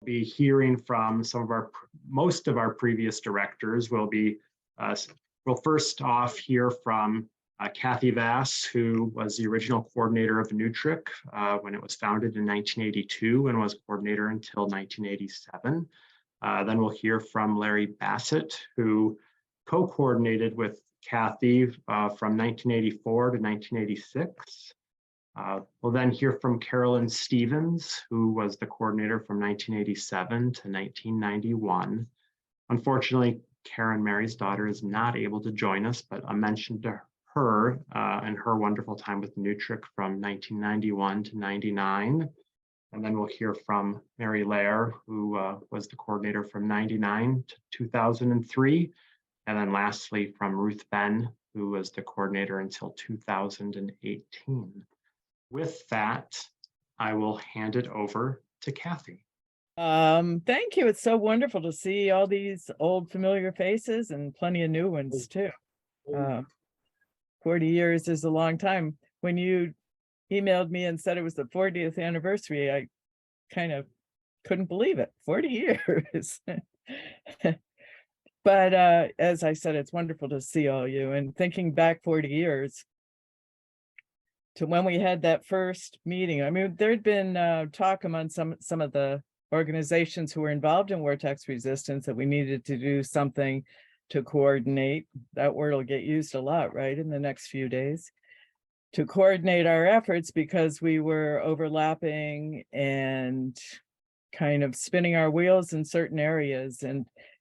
be hearing from most of our previous directors. We'll first off hear from Kathy Vass, who was the original coordinator of NWTRC when it was founded in 1982 and was coordinator until 1987. Then we'll hear from Larry Bassett, who co-coordinated with Kathy from 1984 to 1986. We'll then hear from Carolyn Stevens, who was the coordinator from 1987 to 1991. Unfortunately, Karen, Marysdaughter, is not able to join us, but a mention to her and her wonderful time with NWTRC from 1991 to 99. And then we'll hear from Mary Loehr, who was the coordinator from 99 to 2003. And then lastly, from Ruth Benn, who was the coordinator until 2018. With that, I will hand it over to Kathy. Thank you. It's so wonderful to see all these old familiar faces and plenty of new ones too. 40 years is a long time. When you emailed me and said it was the 40th anniversary, I kind of couldn't believe it. 40 years. But as I said, it's wonderful to see all you. And thinking back 40 years to when we had that first meeting, I mean, there'd been talk among some of the organizations who were involved in war tax resistance that we needed to do something to coordinate. That word will get used a lot, right, in the next few days. To coordinate our efforts because we were overlapping and kind of spinning our wheels in certain areas,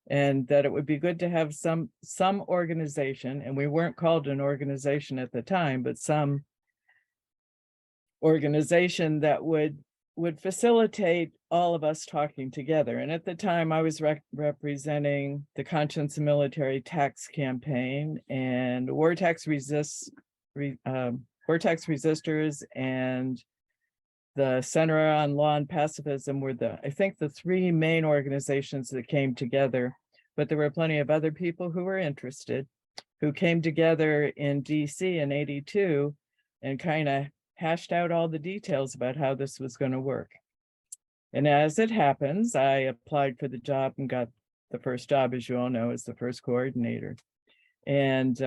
and that it would be good to have some organization, and we weren't called an organization at the time, but some organization that would facilitate all of us talking together. And at the time I was representing the Conscience and Military Tax Campaign, and War Tax Resistors and the Center on Law and Pacifism were I think the three main organizations that came together, but there were plenty of other people who were interested, who came together in DC in '82 and kind of hashed out all the details about how this was going to work. And as it happens, I applied for the job and got the first job, as you all know, as the first coordinator. And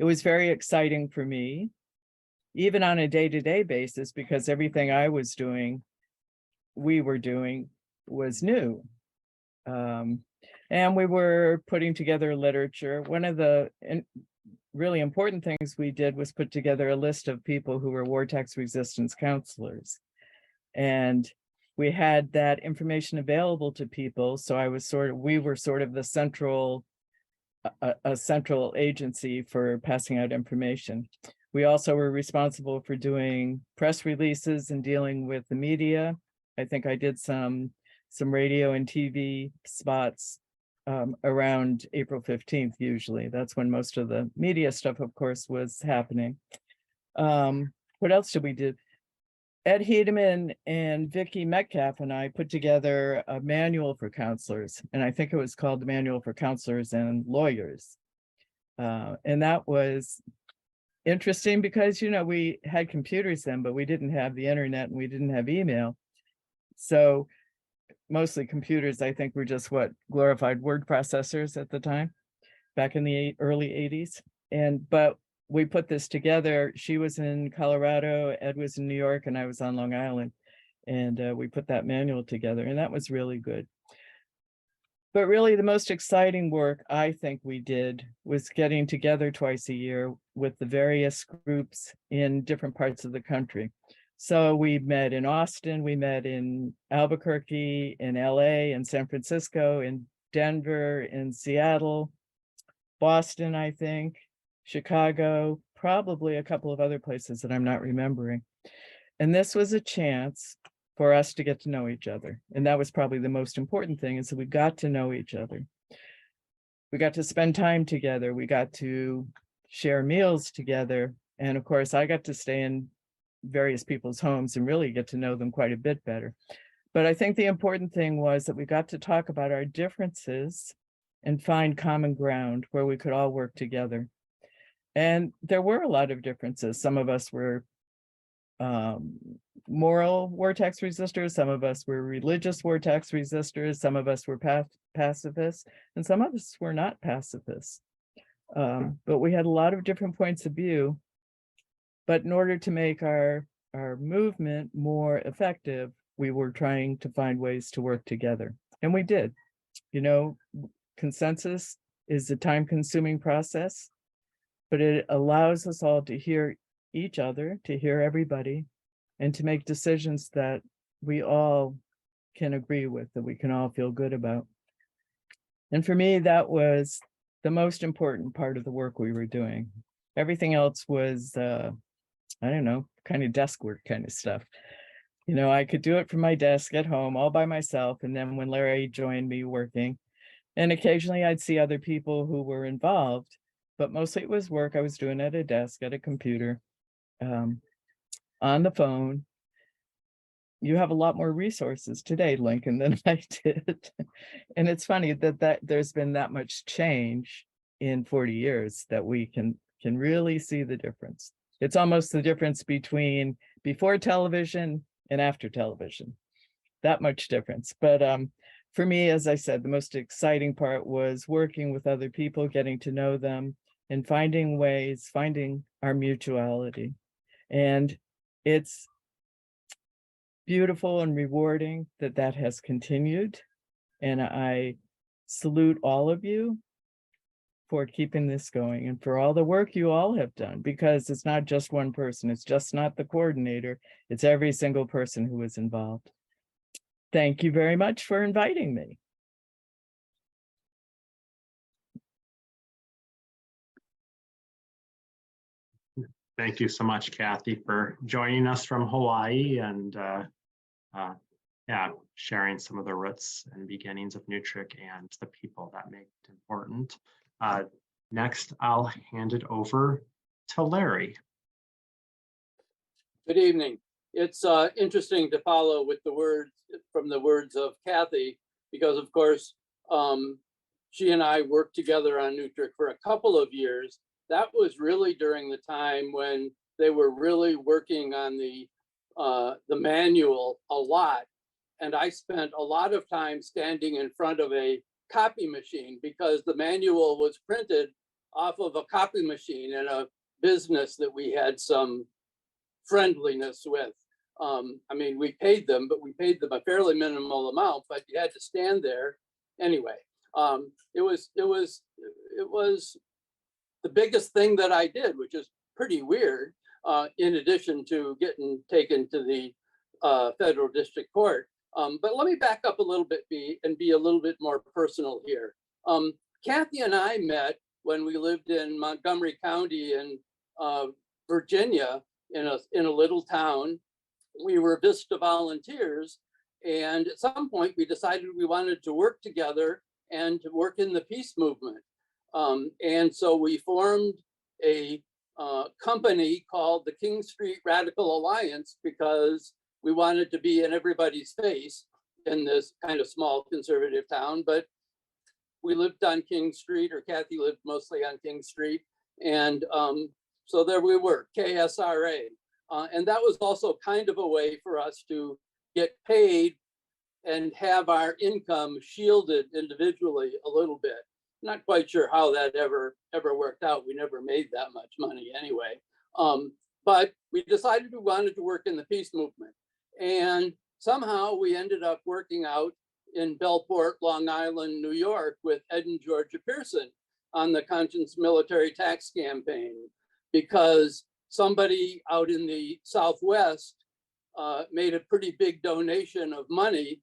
it was very exciting for me, even on a day-to-day basis, because everything I was doing, we were doing, was new. And we were putting together literature. One of the really important things we did was put together a list of people who were war tax resistance counselors. And we had that information available to people. So we were sort of the central agency for passing out information. We also were responsible for doing press releases and dealing with the media. I think I did some radio and TV spots around April 15th, usually. That's when most of the media stuff, of course, was happening. What else did we do? Ed Hedeman and Vicki Metcalf and I put together a manual for counselors, and I think it was called the Manual for Counselors and Lawyers. And that was interesting because, you know, we had computers then, but we didn't have the internet and we didn't have email. So mostly computers, I think, were just glorified word processors at the time, back in the early 80s. But we put this together. She was in Colorado, Ed was in New York, and I was on Long Island. And we put that manual together, and that was really good. But really the most exciting work I think we did was getting together twice a year with the various groups in different parts of the country. So we met in Austin, we met in Albuquerque, in LA, in San Francisco, in Denver, in Seattle, Boston, I think, Chicago, probably a couple of other places that I'm not remembering. And this was a chance for us to get to know each other. And that was probably the most important thing, is that we got to know each other. We got to spend time together. We got to share meals together. And of course, I got to stay in various people's homes and really get to know them quite a bit better. But I think the important thing was that we got to talk about our differences and find common ground where we could all work together. And there were a lot of differences. Some of us were moral war tax resistors, some of us were religious war tax resistors, some of us were pacifists, and some of us were not pacifists. But we had a lot of different points of view. But in order to make our movement more effective, we were trying to find ways to work together. And we did. You know, consensus is a time-consuming process, but it allows us all to hear each other, to hear everybody, and to make decisions that we all can agree with, that we can all feel good about. And for me, that was the most important part of the work we were doing. Everything else was, I don't know, kind of desk work kind of stuff. You know, I could do it from my desk at home all by myself. And then when Larry joined me working, and occasionally I'd see other people who were involved, but mostly it was work I was doing at a desk, at a computer, on the phone. You have a lot more resources today, Lincoln, than I did. And it's funny that there's been that much change in 40 years that we can really see the difference. It's almost the difference between before television and after television, that much difference. But for me, as I said, the most exciting part was working with other people, getting to know them, and finding ways, finding our mutuality. And it's beautiful and rewarding that has continued. And I salute all of you for keeping this going and for all the work you all have done, because it's not just one person. It's just not the coordinator. It's every single person who was involved. Thank you very much for inviting me. Thank you so much, Kathy, for joining us from Hawaii and yeah, sharing some of the roots and beginnings of NWTRC and the people that make it important. Next, I'll hand it over to Larry. Good evening. It's interesting to follow with the words from the words of Kathy, because of course, she and I worked together on NWTRC for a couple of years. That was really during the time when they were really working on the manual a lot. And I spent a lot of time standing in front of a copy machine because the manual was printed off of a copy machine in a business that we had some friendliness with. I mean, we paid them, but we paid them a fairly minimal amount, but you had to stand there. Anyway, it was the biggest thing that I did, which is pretty weird, in addition to getting taken to the federal district court. But let me back up a little bit and be a little bit more personal here. Kathy and I met when we lived in Montgomery County in Virginia, in a little town. We were Vista volunteers, and at some point we decided we wanted to work together and to work in the peace movement. And so we formed a company called the King Street Radical Alliance because we wanted to be in everybody's face in this kind of small conservative town. But we lived on King Street, or Kathy lived mostly on King Street. And so there we were, KSRA. And that was also kind of a way for us to get paid and have our income shielded individually a little bit. Not quite sure how that ever worked out. We never made that much money anyway. But we decided we wanted to work in the peace movement. And somehow we ended up working out in Bellport, Long Island, New York with Ed and Georgia Pearson on the Conscience Military Tax Campaign, because somebody out in the Southwest made a pretty big donation of money.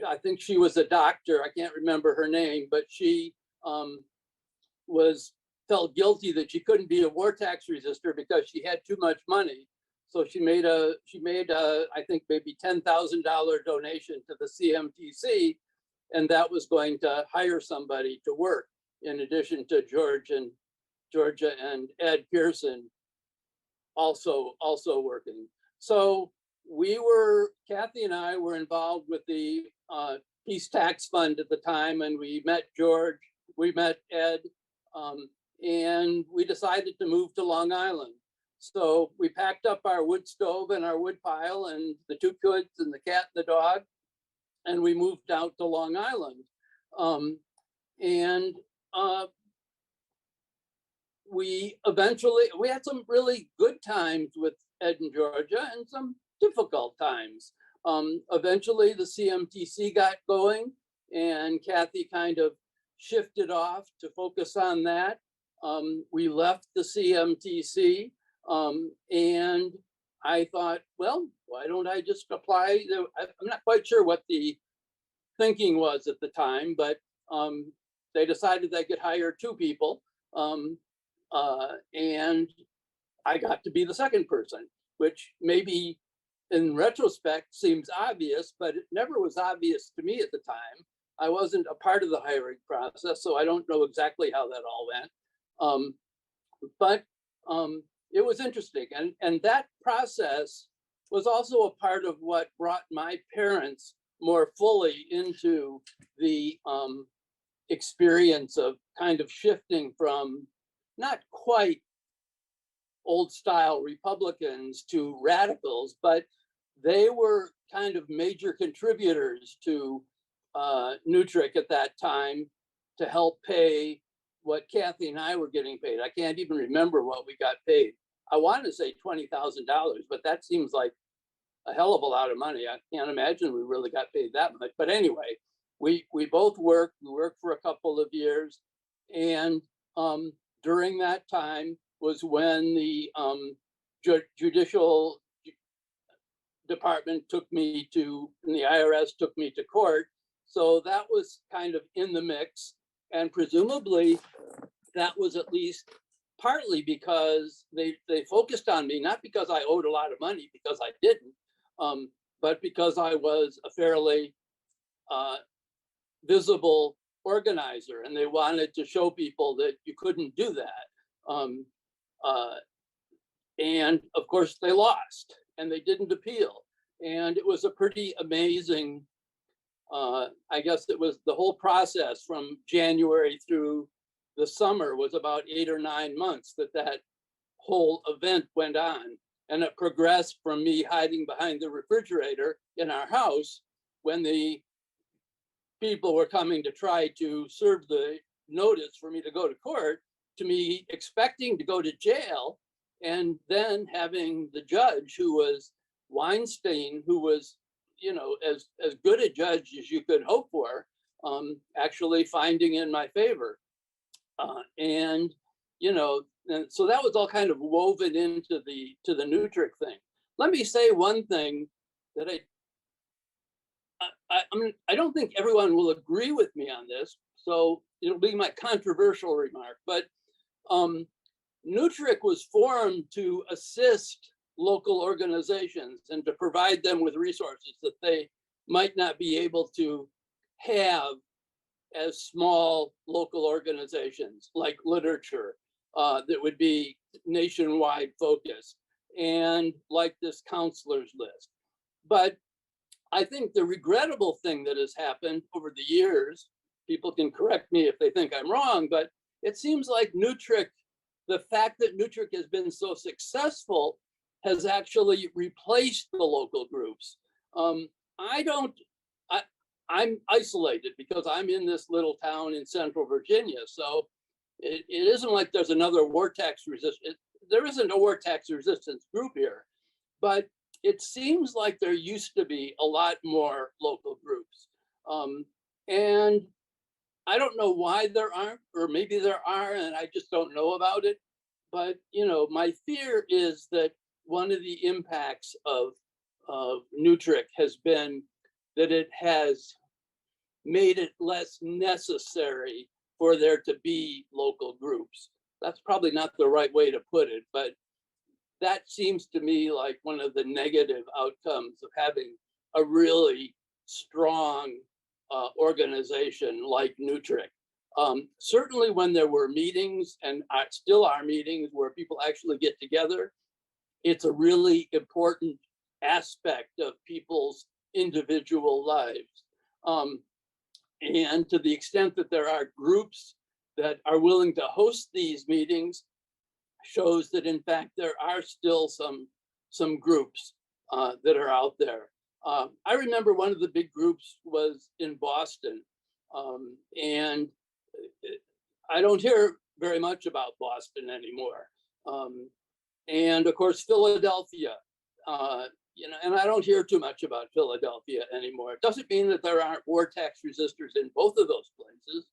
I think she was a doctor, I can't remember her name, but she felt guilty that she couldn't be a war tax resistor because she had too much money. So she made a I think maybe $10,000 donation to the CMTC, and that was going to hire somebody to work in addition to Georgia and Ed Pearson also working. So Kathy and I were involved with the Peace Tax Fund at the time, and we met George, we met Ed, and we decided to move to Long Island. So we packed up our wood stove and our wood pile and the 2 kids and the cat and the dog, and we moved out to Long Island. And we had some really good times with Ed and Georgia and some difficult times. Eventually the CMTC got going and Kathy kind of shifted off to focus on that. We left the CMTC and I thought, well, why don't I just apply? I'm not quite sure what the thinking was at the time, but they decided they could hire 2 people. And I got to be the second person, which maybe in retrospect seems obvious, but it never was obvious to me at the time. I wasn't a part of the hiring process, so I don't know exactly how that all went. But it was interesting. And that process was also a part of what brought my parents more fully into the experience of kind of shifting from not quite old style Republicans to radicals, but they were kind of major contributors to NWTRC at that time to help pay what Kathy and I were getting paid. I can't even remember what we got paid. I want to say $20,000, but that seems like a hell of a lot of money. I can't imagine we really got paid that much. But anyway, we both worked. We worked for a couple of years, and during that time was when the judicial department took me to, and the IRS took me to court. So that was kind of in the mix. And presumably that was at least partly because they focused on me, not because I owed a lot of money, because I didn't, but because I was a fairly visible organizer, and they wanted to show people that you couldn't do that. And of course they lost and they didn't appeal. And it was a pretty amazing, I guess it was the whole process from January through the summer was about 8 or 9 months that whole event went on. And it progressed from me hiding behind the refrigerator in our house when the people were coming to try to serve the notice for me to go to court, to me expecting to go to jail, and then having the judge, who was Weinstein, who was, you know, as good a judge as you could hope for, actually finding in my favor. And, you know, and so that was all kind of woven into the NWTRC thing. Let me say one thing that I mean, I don't think everyone will agree with me on this, so it'll be my controversial remark, but NWTRC was formed to assist local organizations and to provide them with resources that they might not be able to have as small local organizations, like literature that would be nationwide focused, and like this counselors list. But I think the regrettable thing that has happened over the years, people can correct me if they think I'm wrong, but it seems like NWTRC, the fact that NWTRC has been so successful has actually replaced the local groups. I'm isolated because I'm in this little town in Central Virginia. So it isn't like there's another war tax resistance. There isn't a war tax resistance group here, but it seems like there used to be a lot more local groups. And I don't know why there aren't, or maybe there are, and I just don't know about it. But, you know, my fear is that one of the impacts of NWTRC has been that it has made it less necessary for there to be local groups. That's probably not the right way to put it, but that seems to me like one of the negative outcomes of having a really strong organization like NWTRC. Certainly when there were meetings, and still are meetings where people actually get together, it's a really important aspect of people's individual lives. And to the extent that there are groups that are willing to host these meetings, shows that in fact there are still some groups that are out there. I remember one of the big groups was in Boston, and I don't hear very much about Boston anymore. And of course, Philadelphia, and I don't hear too much about Philadelphia anymore. It doesn't mean that there aren't war tax resistors in both of those places,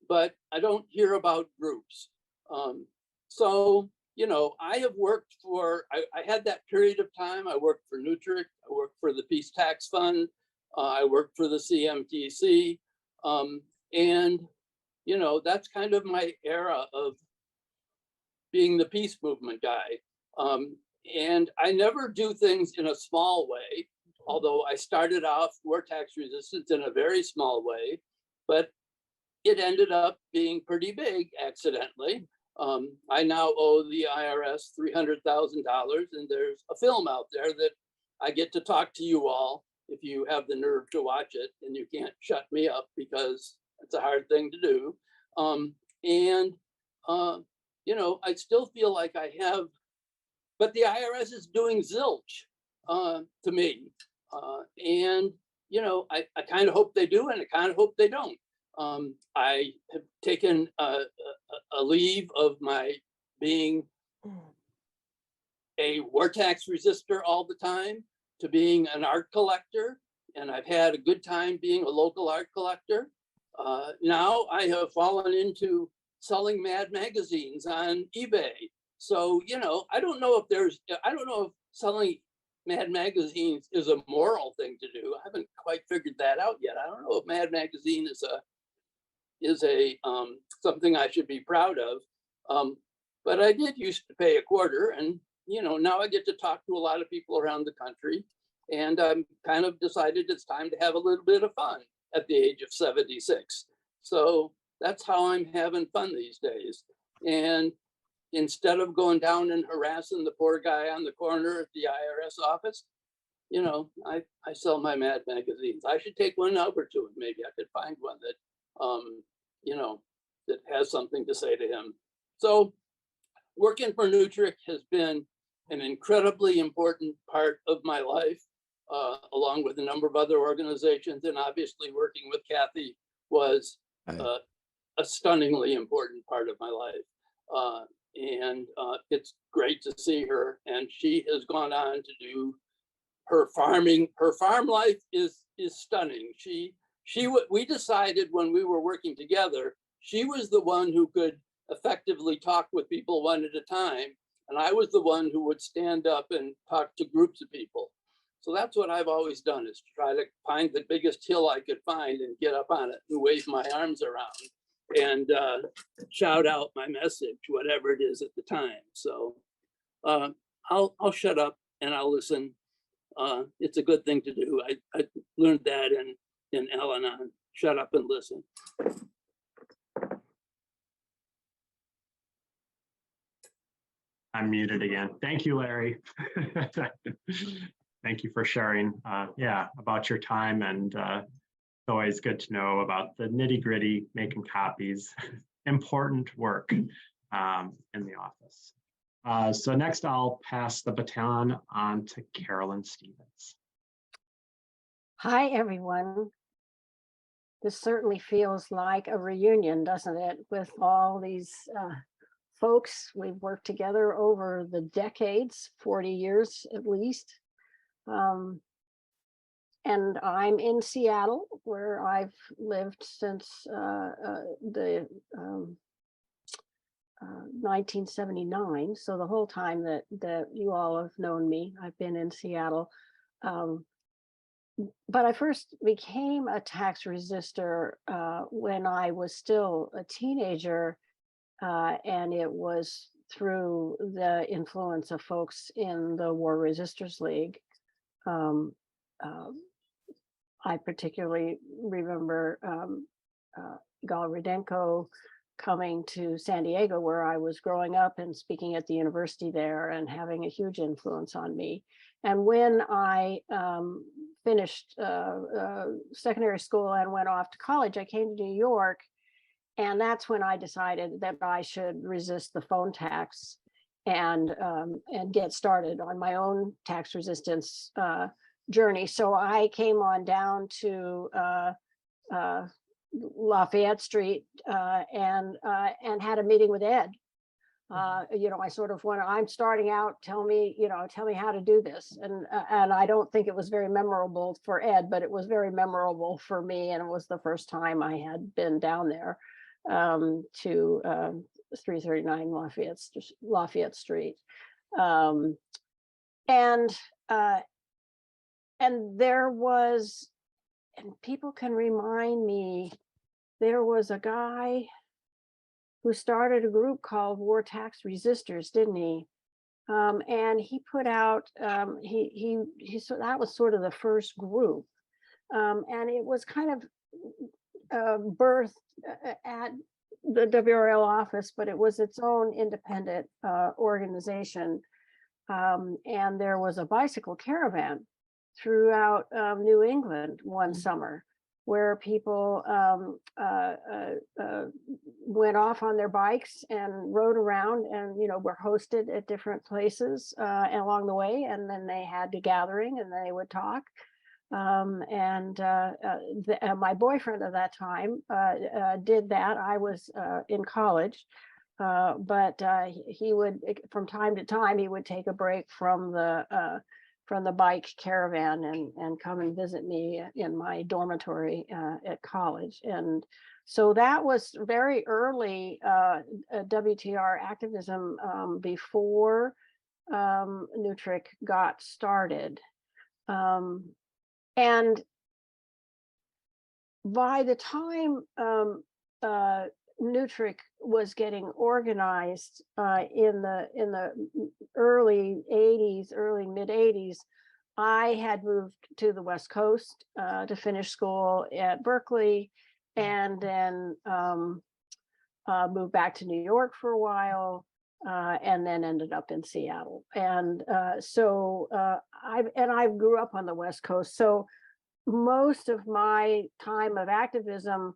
but I don't hear about groups. So, I have worked for, I had that period of time. I worked for NWTRC, I worked for the Peace Tax Fund, I worked for the CMTC, and, that's kind of my era of being the peace movement guy. And I never do things in a small way, although I started off war tax resistance in a very small way, but it ended up being pretty big accidentally. I now owe the IRS $300,000, and there's a film out there that I get to talk to you all if you have the nerve to watch it, and you can't shut me up because it's a hard thing to do. I still feel like I have, but the IRS is doing zilch to me. I kind of hope they do, and I kind of hope they don't. I have taken a leave of my being a war tax resistor all the time to being an art collector, and I've had a good time being a local art collector. Now I have fallen into selling Mad magazines on eBay. So, I don't know if selling Mad magazines is a moral thing to do. I haven't quite figured that out yet. I don't know if Mad magazine is a something I should be proud of. But I did used to pay a quarter, and now I get to talk to a lot of people around the country, and I'm kind of decided it's time to have a little bit of fun at the age of 76. So that's how I'm having fun these days. And instead of going down and harassing the poor guy on the corner at the IRS office, I sell my Mad magazines. I should take one over to him. Maybe I could find one that, that has something to say to him. So working for NWTRC has been an incredibly important part of my life, along with a number of other organizations. And obviously working with Kathy was a stunningly important part of my life. It's great to see her. And she has gone on to do her farming. Her farm life is stunning. We decided when we were working together, she was the one who could effectively talk with people one at a time. And I was the one who would stand up and talk to groups of people. So that's what I've always done, is try to find the biggest hill I could find and get up on it and wave my arms around and shout out my message, whatever it is at the time. So I'll shut up and I'll listen. It's a good thing to do. I learned that in Al-Anon. Shut up and listen. I'm muted again. Thank you, Larry. Thank you for sharing, about your time, and it's always good to know about the nitty-gritty, making copies, important work in the office. So next, I'll pass the baton on to Carolyn Stevens. Hi, everyone. This certainly feels like a reunion, doesn't it, with all these folks we've worked together over the decades, 40 years at least. And I'm in Seattle, where I've lived since the 1979. So the whole time that you all have known me, I've been in Seattle. But I first became a tax resistor when I was still a teenager, and it was through the influence of folks in the War Resistors League. I particularly remember Gal Rudenko coming to San Diego, where I was growing up, and speaking at the university there, and having a huge influence on me. And when I finished secondary school and went off to college, I came to New York, and that's when I decided that I should resist the phone tax. and get started on my own tax resistance journey. So I came on down to Lafayette Street and had a meeting with Ed. I sort of went, I'm starting out, tell me how to do this. And I don't think it was very memorable for Ed, but it was very memorable for me. And it was the first time I had been down there to 339 Lafayette Street. And there was, and people can remind me, there was a guy who started a group called War Tax Resistors, didn't he? And he put out, so that was sort of the first group. And it was kind of birthed at the WRL office, but it was its own independent organization. And there was a bicycle caravan throughout New England one summer, where people went off on their bikes and rode around and, were hosted at different places along the way. And then they had a gathering and they would talk. My boyfriend at that time did that. I was in college, but he would, from time to time, he would take a break from the bike caravan and come and visit me in my dormitory at college. And so that was very early WTR activism before NWTRC got started. And by the time NWTRC was getting organized in the early 80s, early mid 80s, I had moved to the West Coast to finish school at Berkeley, and then moved back to New York for a while, and then ended up in Seattle. And so I grew up on the West Coast. So most of my time of activism,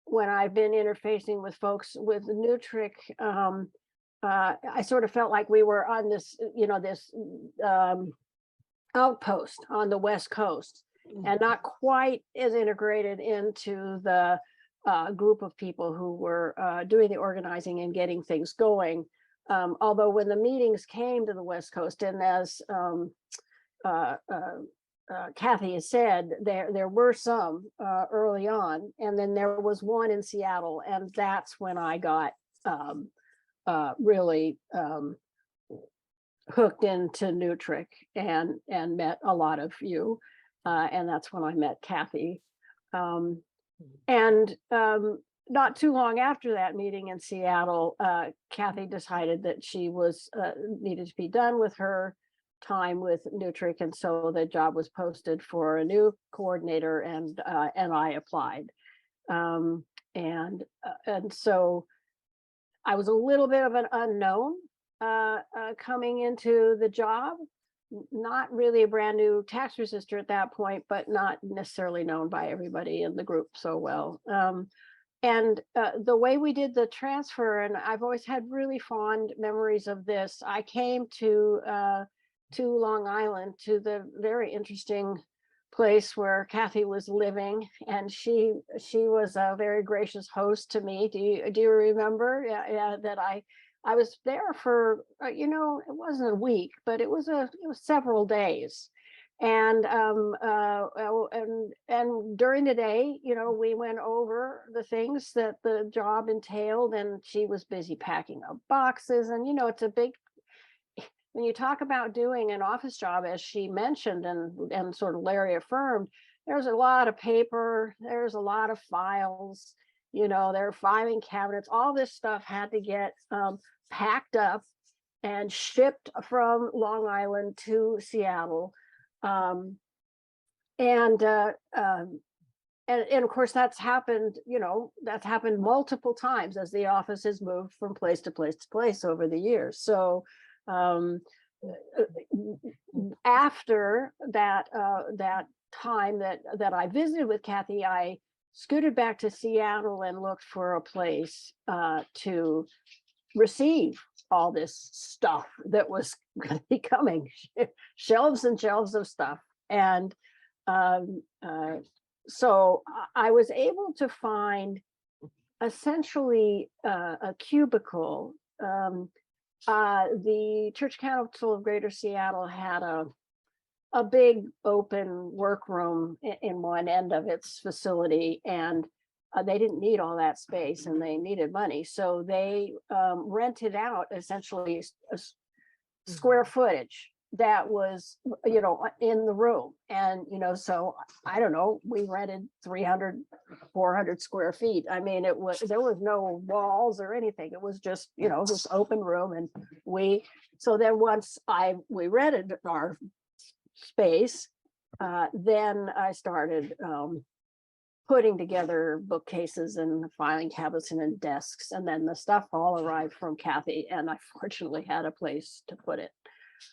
when I've been interfacing with folks with NWTRC, I sort of felt like we were on this, this outpost on the West Coast, and not quite as integrated into the group of people who were doing the organizing and getting things going. Although when the meetings came to the West Coast, and as Kathy has said, there were some early on, and then there was one in Seattle, and that's when I got really hooked into NWTRC and met a lot of you, and that's when I met Kathy. And not too long after that meeting in Seattle, Kathy decided that she was needed to be done with her time with NWTRC, and so the job was posted for a new coordinator, and I applied, and so I was a little bit of an unknown coming into the job, not really a brand new tax resistor at that point, but not necessarily known by everybody in the group so well. And the way we did the transfer, and I've always had really fond memories of this. I came to Long Island, to the very interesting place where Kathy was living, and she was a very gracious host to me. Do you remember? Yeah, that I was there for it wasn't a week, but it was several days, and during the day, we went over the things that the job entailed, and she was busy packing up boxes, and it's a big. When you talk about doing an office job, as she mentioned, and sort of Larry affirmed, there's a lot of paper, there's a lot of files, there are filing cabinets, all this stuff had to get packed up and shipped from Long Island to Seattle. And of course, that's happened multiple times as the office has moved from place to place to place over the years. So after that time that I visited with Kathy, I scooted back to Seattle and looked for a place to receive all this stuff that was going to be coming, shelves and shelves of stuff. And so I was able to find essentially a cubicle. The Church Council of Greater Seattle had a big open workroom in one end of its facility, and they didn't need all that space and they needed money. So they rented out essentially a square footage that was, you know, in the room. And, you know, so I don't know, we rented 300, 400 square feet. I mean, there was no walls or anything. It was just, you know, this open room. And so then once we rented our space, then I started putting together bookcases and filing cabinets and desks. And then the stuff all arrived from Kathy, and I fortunately had a place to put it.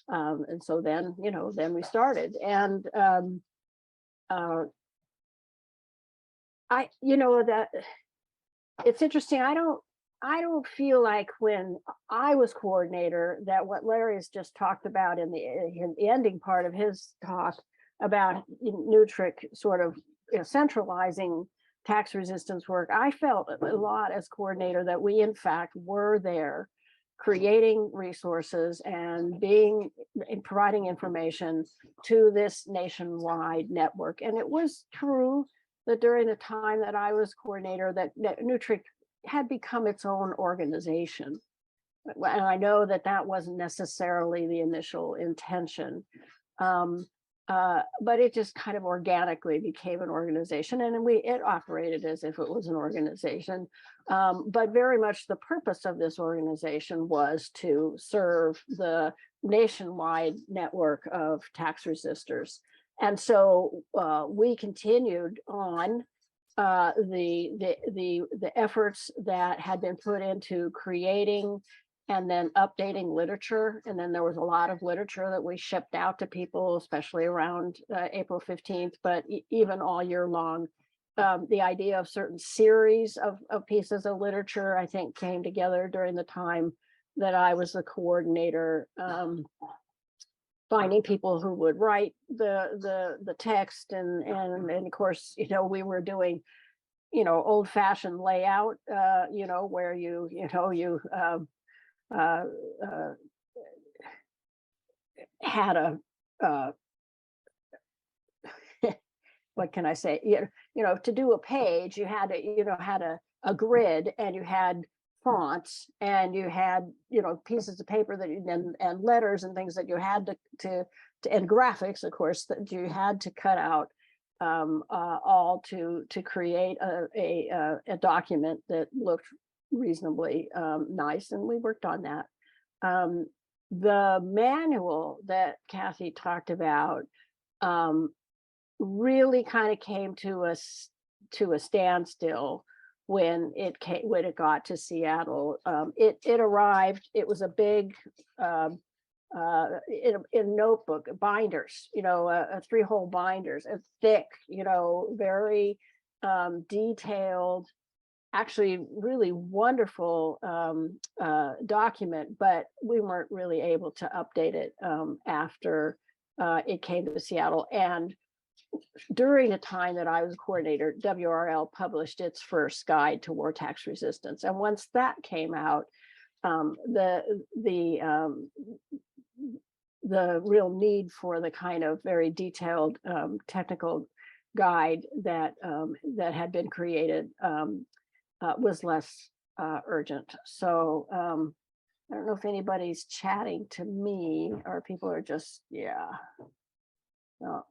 And so then, you know, then we started. And you know, that it's interesting. I don't feel like when I was coordinator that what Larry has just talked about in the ending part of his talk about NWTRC sort of, you know, centralizing tax resistance work, I felt a lot as coordinator that we in fact were there creating resources and providing information to this nationwide network. And it was true that during the time that I was coordinator that NWTRC had become its own organization. And I know that that wasn't necessarily the initial intention. But it just kind of organically became an organization, and it operated as if it was an organization. But very much the purpose of this organization was to serve the nationwide network of tax resistors. And so we continued on the efforts that had been put into creating and then updating literature. And then there was a lot of literature that we shipped out to people, especially around April 15th, but even all year long. The idea of certain series of pieces of literature, I think, came together during the time that I was the coordinator, finding people who would write the text. And of course, you know, we were doing, you know, old-fashioned layout, you know, where you had a what can I say? You know, to do a page, you had a grid, and you had fonts, and you had, you know, pieces of paper that and letters and things that you had to and graphics, of course, that you had to cut out all to create a document that looked reasonably nice, and we worked on that. The manual that Kathy talked about really kind of came to a standstill when it got to Seattle. It arrived. It was a big in notebook binders, you know, a 3-hole binders, a thick, you know, very detailed, actually really wonderful document, but we weren't really able to update it after it came to Seattle. And during the time that I was coordinator, WRL published its first guide to war tax resistance. And once that came out, the real need for the kind of very detailed technical guide that had been created was less urgent. So I don't know if anybody's chatting to me or people are just, yeah. No.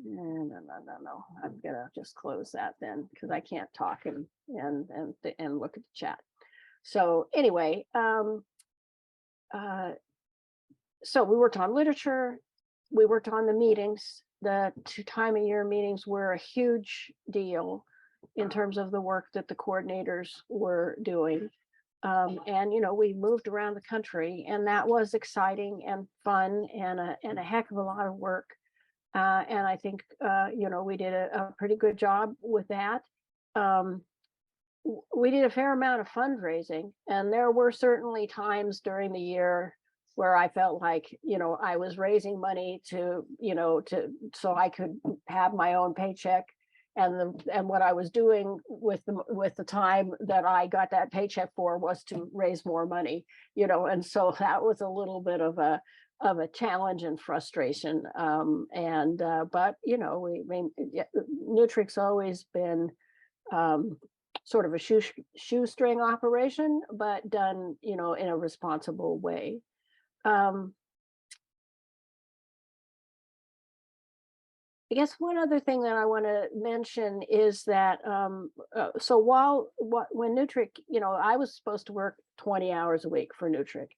No. I'm gonna just close that then, because I can't talk and look at the chat. So anyway, so we worked on literature, we worked on the meetings. The 2-time-a-year meetings were a huge deal in terms of the work that the coordinators were doing. And, you know, we moved around the country, and that was exciting and fun and a heck of a lot of work. And I think, you know, we did a pretty good job with that. we did a fair amount of fundraising, and there were certainly times during the year where I felt like, I was raising money to, so I could have my own paycheck. And what I was doing with the time that I got that paycheck for was to raise more money, and so that was a little bit of a challenge and frustration. But Nutric's always been sort of a shoestring operation, but done, in a responsible way. I guess one other thing that I want to mention is that so when Nutric, I was supposed to work 20 hours a week for Nutric,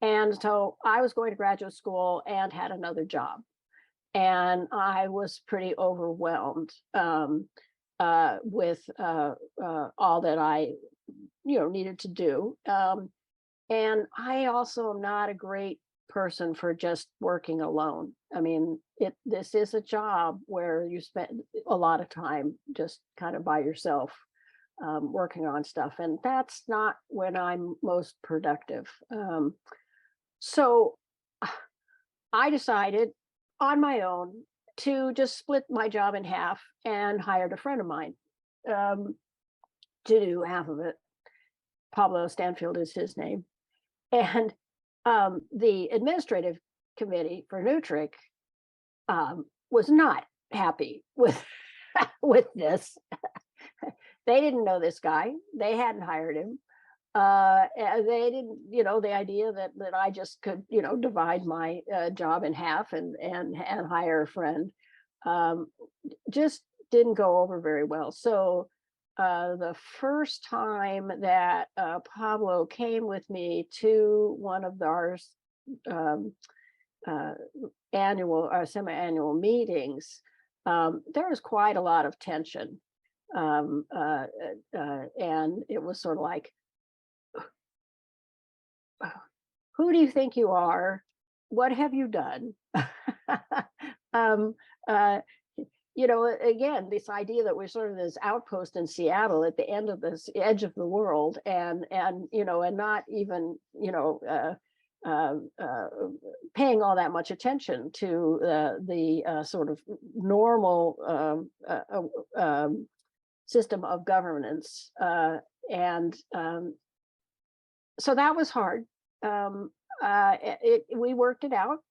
and so I was going to graduate school and had another job, and I was pretty overwhelmed with all that I needed to do, and I also am not a great person for just working alone. I mean, this is a job where you spend a lot of time just kind of by yourself, working on stuff, and that's not when I'm most productive. So I decided on my own to just split my job in half and hired a friend of mine to do half of it. Pablo Stanfield is his name. And the administrative committee for Nutric was not happy with with this. They didn't know this guy. They hadn't hired him. And they didn't, the idea that I just could, divide my job in half and hire a friend, just didn't go over very well. So the first time that Pablo came with me to one of our annual or semi-annual meetings, there was quite a lot of tension, and it was sort of like, who do you think you are? What have you done? Again, this idea that we're sort of this outpost in Seattle at the end of this edge of the world, and not even paying all that much attention to the sort of normal system of governance, and so that was hard. We worked it out.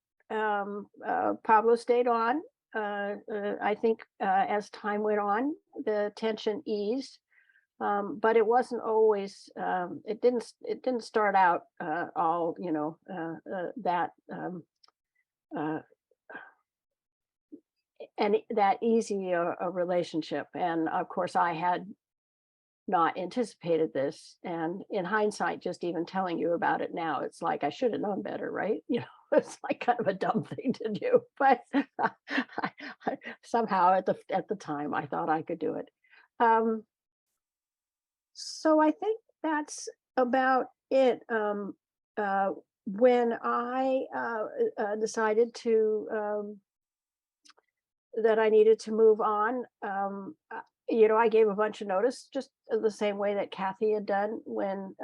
Pablo stayed on. I think as time went on, the tension eased, but it wasn't always. It didn't start out all that and that easy a relationship. And of course, I had not anticipated this, and in hindsight, just even telling you about it now, it's like I should have known better, right? It's like kind of a dumb thing to do, but somehow at the time I thought I could do it. So I think that's about it. When I decided that I needed to move on, I gave a bunch of notice, just the same way that Kathy had done when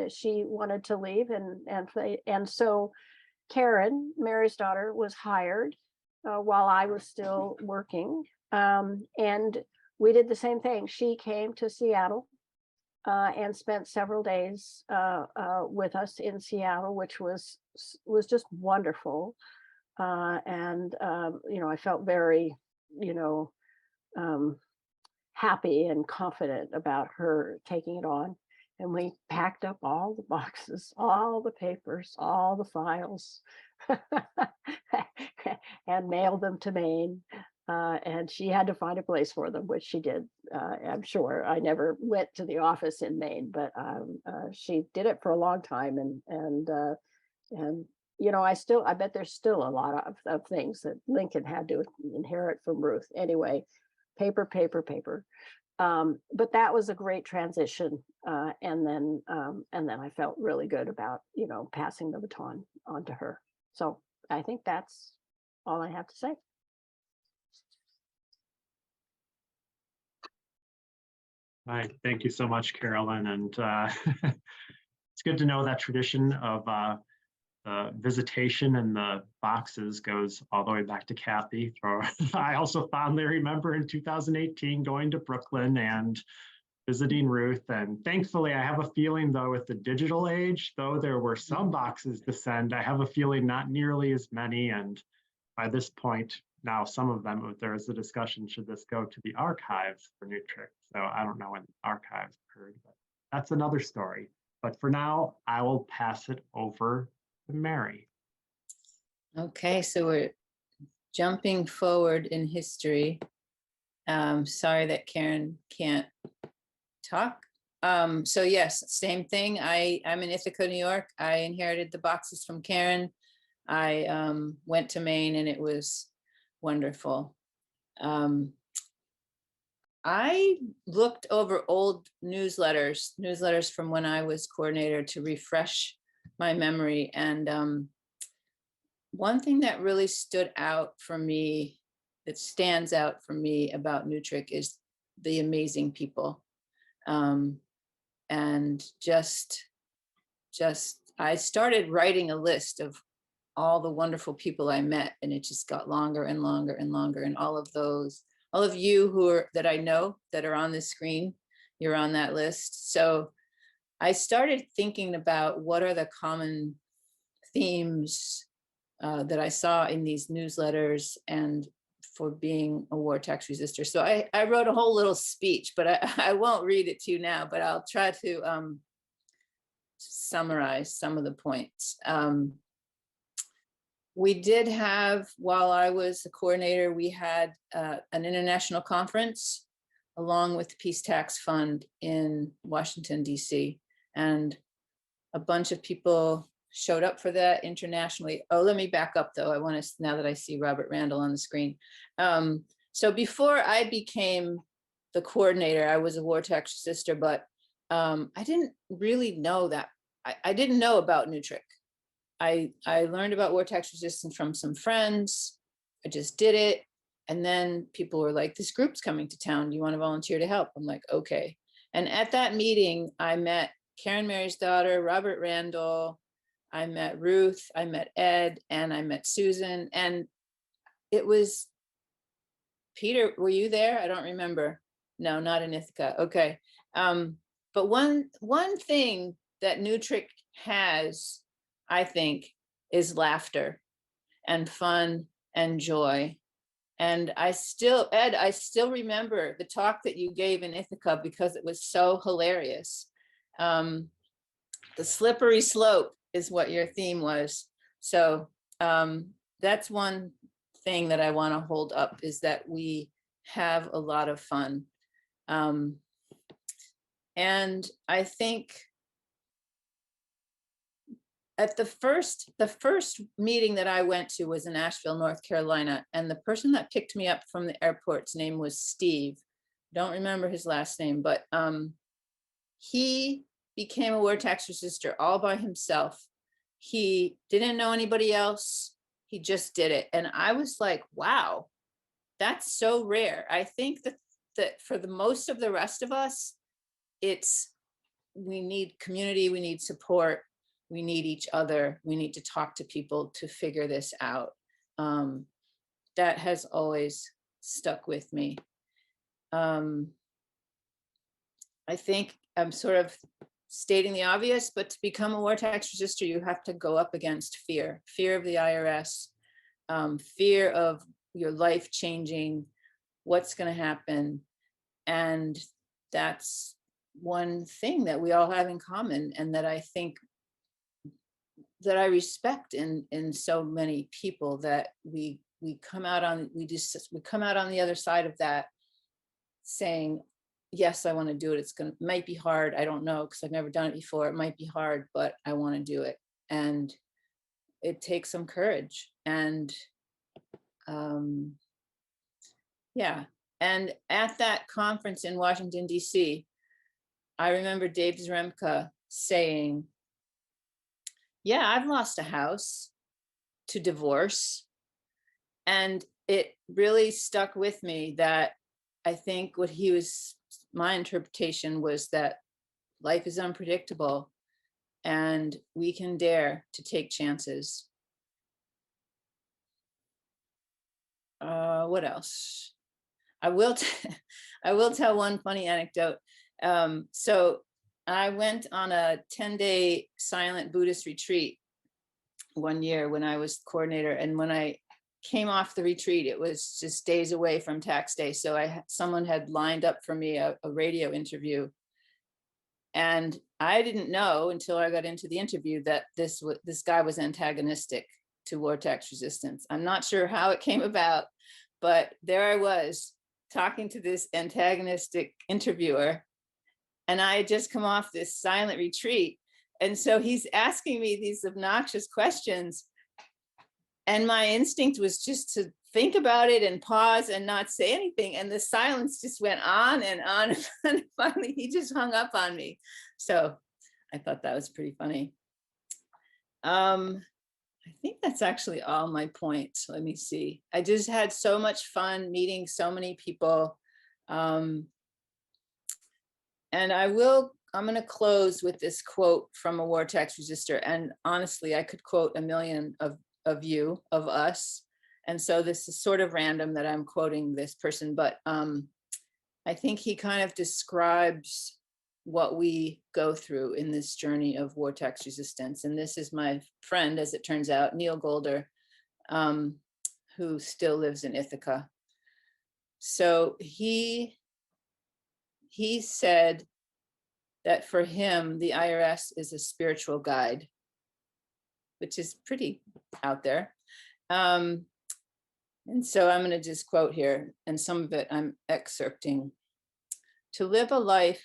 she wanted to leave, and so Karen, Marysdaughter, was hired while I was still working, and we did the same thing. She came to Seattle and spent several days with us in Seattle, which was just wonderful, and I felt very happy and confident about her taking it on. And we packed up all the boxes, all the papers, all the files, and mailed them to Maine. And she had to find a place for them, which she did. I'm sure I never went to the office in Maine, but she did it for a long time. And I bet there's still a lot of things that Lincoln had to inherit from Ruth. Anyway, paper. But that was a great transition. And then I felt really good about, passing the baton on to her. So I think that's all I have to say. Right. Thank you so much, Carolyn. And it's good to know that tradition of the visitation and the boxes goes all the way back to Kathy. I also fondly remember in 2018 going to Brooklyn and visiting Ruth. And thankfully, I have a feeling, though, with the digital age, though there were some boxes to send, I have a feeling not nearly as many. And by this point, now some of them, there is a discussion, should this go to the archives for Nutric? So I don't know when the archives occurred, but that's another story. But for now, I will pass it over to Mary. Okay, so we're jumping forward in history. Sorry that Karen can't talk. So yes, same thing. I'm in Ithaca, New York. I inherited the boxes from Karen. I went to Maine and it was wonderful. I looked over old newsletters from when I was coordinator to refresh my memory. And one thing that really stood out for me, that stands out for me about Nutric is the amazing people. And just I started writing a list of all the wonderful people I met, and it just got longer and longer and longer. And all of you that I know that are on this screen, you're on that list. So I started thinking about what are the common themes that I saw in these newsletters and for being a war tax resistor. So I wrote a whole little speech, but I won't read it to you now, but I'll try to summarize some of the points. We did have, while I was the coordinator, we had an international conference along with the Peace Tax Fund in Washington, DC. And a bunch of people showed up for that internationally. Oh, let me back up though. I want to, now that I see Robert Randall on the screen. So before I became the coordinator, I was a war tax resistor, but I didn't really know that. I didn't know about Nutric. I learned about war tax resistance from some friends. I just did it. And then people were like, this group's coming to town. Do you want to volunteer to help? I'm like, okay. And at that meeting, I met Karen Marysdaughter, Robert Randall, I met Ruth, I met Ed, and I met Susan. And it was, Peter, were you there? I don't remember. No, not in Ithaca. Okay. But one thing that Nutric has, I think, is laughter and fun and joy. And Ed, I still remember the talk that you gave in Ithaca because it was so hilarious. The slippery slope is what your theme was. So that's one thing that I want to hold up, is that we have a lot of fun. And I think at the first meeting that I went to was in Asheville, North Carolina. And the person that picked me up from the airport's name was Steve. Don't remember his last name, but he became a war tax resistor all by himself. He didn't know anybody else. He just did it. And I was like, wow, that's so rare. I think that for the most of the rest of us, we need community, we need support, we need each other, we need to talk to people to figure this out. That has always stuck with me. I think I'm sort of stating the obvious, but to become a war tax resistor, you have to go up against fear of the IRS, fear of your life changing, what's going to happen. And that's one thing that we all have in common, and that I think that I respect in so many people, that we come out on the other side of that saying, yes, I want to do it. It might be hard. I don't know, because I've never done it before. It might be hard, but I want to do it. And it takes some courage. And yeah. And at that conference in Washington, DC, I remember Dave Zremka saying, yeah, I've lost a house to divorce. And it really stuck with me, that I think what he was my interpretation was that life is unpredictable and we can dare to take chances. What else? I will tell one funny anecdote. So I went on a 10-day silent Buddhist retreat one year when I was coordinator. And when I came off the retreat, it was just days away from tax day. So someone had lined up for me a radio interview. And I didn't know until I got into the interview that this guy was antagonistic to war tax resistance. I'm not sure how it came about, but there I was talking to this antagonistic interviewer, and I had just come off this silent retreat. And so he's asking me these obnoxious questions. And my instinct was just to think about it and pause and not say anything. And the silence just went on and on. And finally, he just hung up on me. So I thought that was pretty funny. I think that's actually all my points. Let me see. I just had so much fun meeting so many people. And I'm going to close with this quote from a war tax resistor. And honestly, I could quote a million of us. And so this is sort of random that I'm quoting this person, but I think he kind of describes what we go through in this journey of war tax resistance. And this is my friend, as it turns out, Neil Golder, who still lives in Ithaca. So he said that for him, the IRS is a spiritual guide, which is pretty out there. And so I'm going to just quote here, and some of it I'm excerpting. To live a life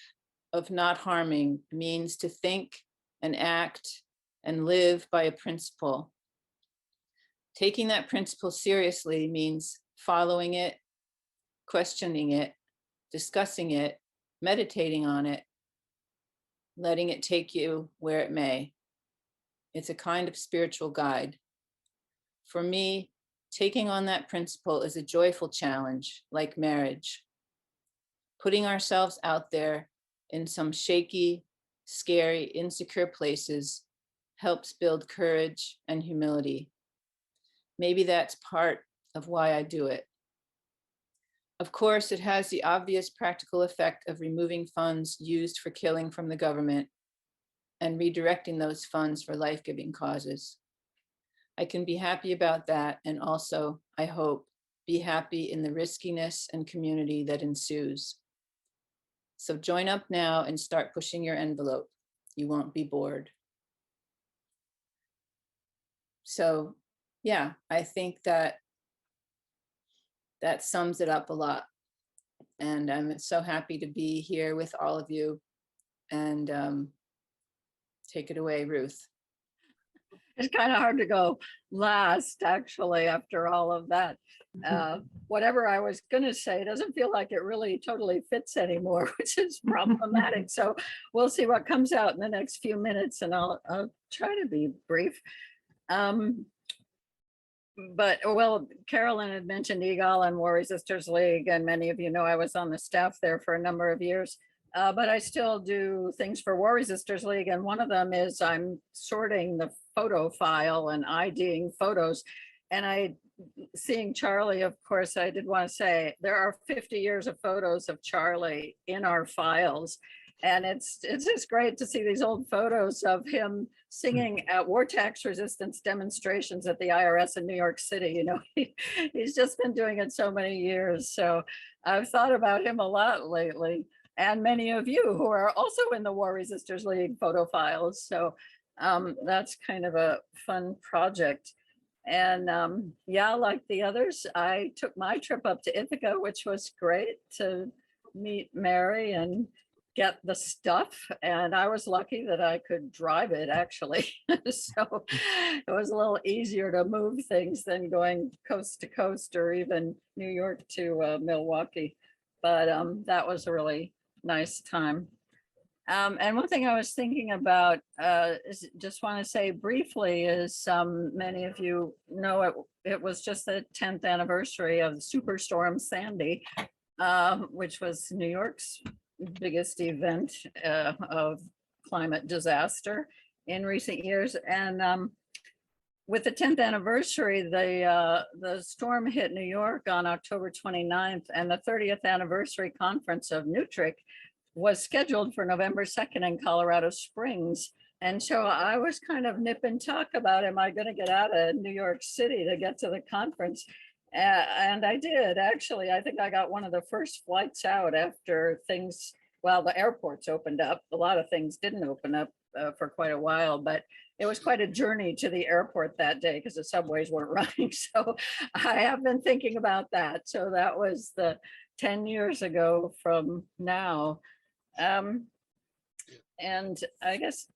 of not harming means to think and act and live by a principle. Taking that principle seriously means following it, questioning it, discussing it, meditating on it, letting it take you where it may. It's a kind of spiritual guide. For me, taking on that principle is a joyful challenge, like marriage. Putting ourselves out there in some shaky, scary, insecure places helps build courage and humility. Maybe that's part of why I do it. Of course, it has the obvious practical effect of removing funds used for killing from the government and redirecting those funds for life-giving causes. I can be happy about that, and also, I hope, be happy in the riskiness and community that ensues. So join up now and start pushing your envelope. You won't be bored. So yeah, I think that sums it up a lot. And I'm so happy to be here with all of you. And take it away, Ruth. It's kind of hard to go last, actually, after all of that. Whatever I was going to say doesn't feel like it really totally fits anymore, which is problematic. So we'll see what comes out in the next few minutes, and I'll try to be brief. But, well, Carolyn had mentioned EGOL and War Resisters League, and many of you know I was on the staff there for a number of years. But I still do things for War Resisters League, and one of them is I'm sorting the photo file and IDing photos. And seeing Charlie, of course, I did want to say there are 50 years of photos of Charlie in our files. And it's just great to see these old photos of him singing at war tax resistance demonstrations at the IRS in New York City. You know, he's just been doing it so many years. So I've thought about him a lot lately. And many of you who are also in the War Resisters League photo files. So that's kind of a fun project. And yeah, like the others, I took my trip up to Ithaca, which was great to meet Mary and get the stuff. And I was lucky that I could drive it, actually. So it was a little easier to move things than going coast to coast or even New York to Milwaukee. But that was a really nice time. And one thing I was thinking about, is just want to say briefly, is many of you know it was just the 10th anniversary of Superstorm Sandy, which was New York's biggest event of climate disaster in recent years. And with the 10th anniversary, the storm hit New York on October 29th, and the 30th anniversary conference of NWTRC was scheduled for November 2nd in Colorado Springs. And so I was kind of nip and tuck about, am I going to get out of New York City to get to the conference? And I did, actually. I think I got one of the first flights out after things, well, the airports opened up. A lot of things didn't open up for quite a while, but it was quite a journey to the airport that day because the subways weren't running. So I have been thinking about that. So that was the 10 years ago from now. And I guess,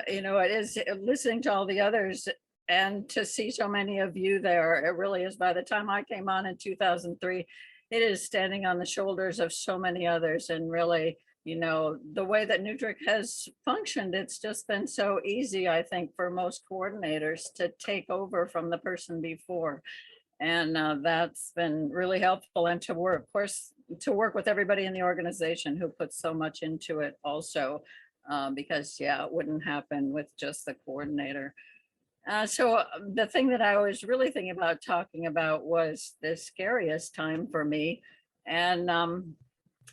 you know, it is listening to all the others and to see so many of you there. It really is. By the time I came on in 2003, it is standing on the shoulders of so many others. And really, you know, the way that NWTRC has functioned, it's just been so easy, I think, for most coordinators to take over from the person before. And that's been really helpful. And to work, of course, to work with everybody in the organization who puts so much into it also, because yeah, it wouldn't happen with just the coordinator. So the thing that I was really thinking about talking about was the scariest time for me. And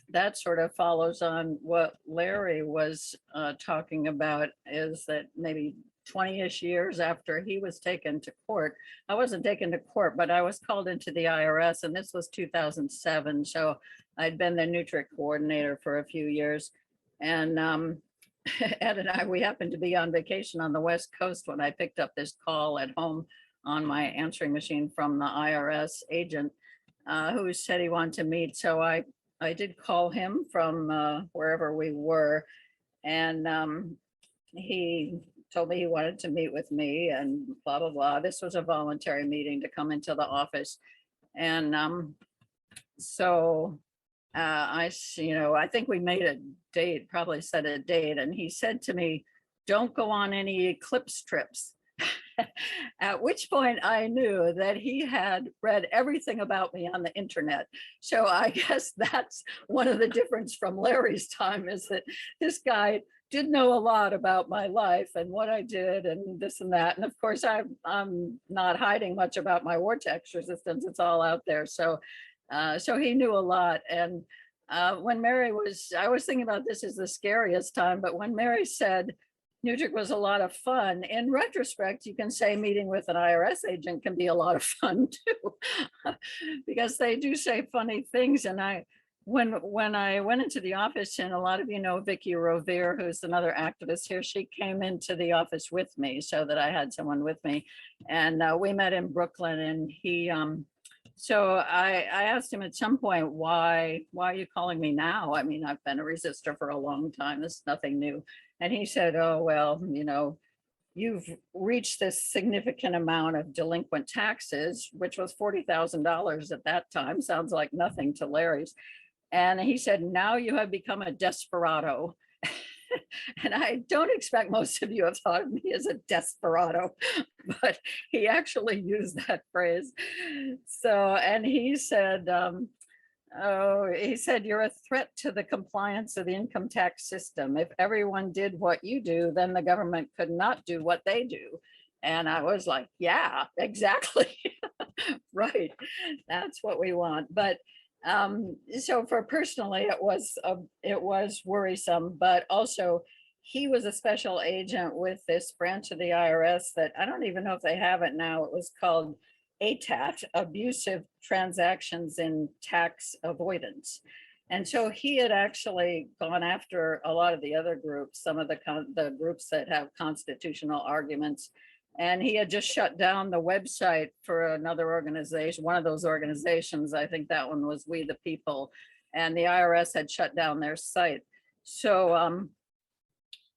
that sort of follows on what Larry was talking about, is that maybe 20-ish years after he was taken to court. I wasn't taken to court, but I was called into the IRS, and this was 2007. So I'd been the NWTRC coordinator for a few years. And Ed and I, we happened to be on vacation on the West Coast when I picked up this call at home on my answering machine from the IRS agent who said he wanted to meet. So I did call him from wherever we were, and he told me he wanted to meet with me and blah, blah, blah. This was a voluntary meeting to come into the office. And so I think we made a date, probably set a date. And he said to me, don't go on any eclipse trips. At which point I knew that he had read everything about me on the internet. So I guess that's one of the difference from Larry's time, is that this guy did know a lot about my life and what I did and this and that. And of course, I'm not hiding much about my vortex resistance. It's all out there. So he knew a lot. And when Mary was, I was thinking about this as the scariest time, but when Mary said NWTRC was a lot of fun, in retrospect, you can say meeting with an IRS agent can be a lot of fun too, because they do say funny things. And when I went into the office, and a lot of you know Vicky Rovere, who's another activist here, she came into the office with me so that I had someone with me. And we met in Brooklyn, and he, so I asked him at some point, why are you calling me now? I mean, I've been a resistor for a long time. This is nothing new. And he said, oh, well, you know, you've reached this significant amount of delinquent taxes, which was $40,000 at that time. Sounds like nothing to Larry's. And he said, now you have become a desperado. And I don't expect most of you have thought of me as a desperado, but he actually used that phrase. So, and he said, you're a threat to the compliance of the income tax system. If everyone did what you do, then the government could not do what they do. And I was like, yeah, exactly. Right. That's what we want. But so for personally, it was worrisome, but also he was a special agent with this branch of the IRS that I don't even know if they have it now. It was called ATAT, Abusive Transactions in Tax Avoidance. And so he had actually gone after a lot of the other groups, some of the groups that have constitutional arguments. And he had just shut down the website for another organization, one of those organizations. I think that one was We the People, and the IRS had shut down their site. So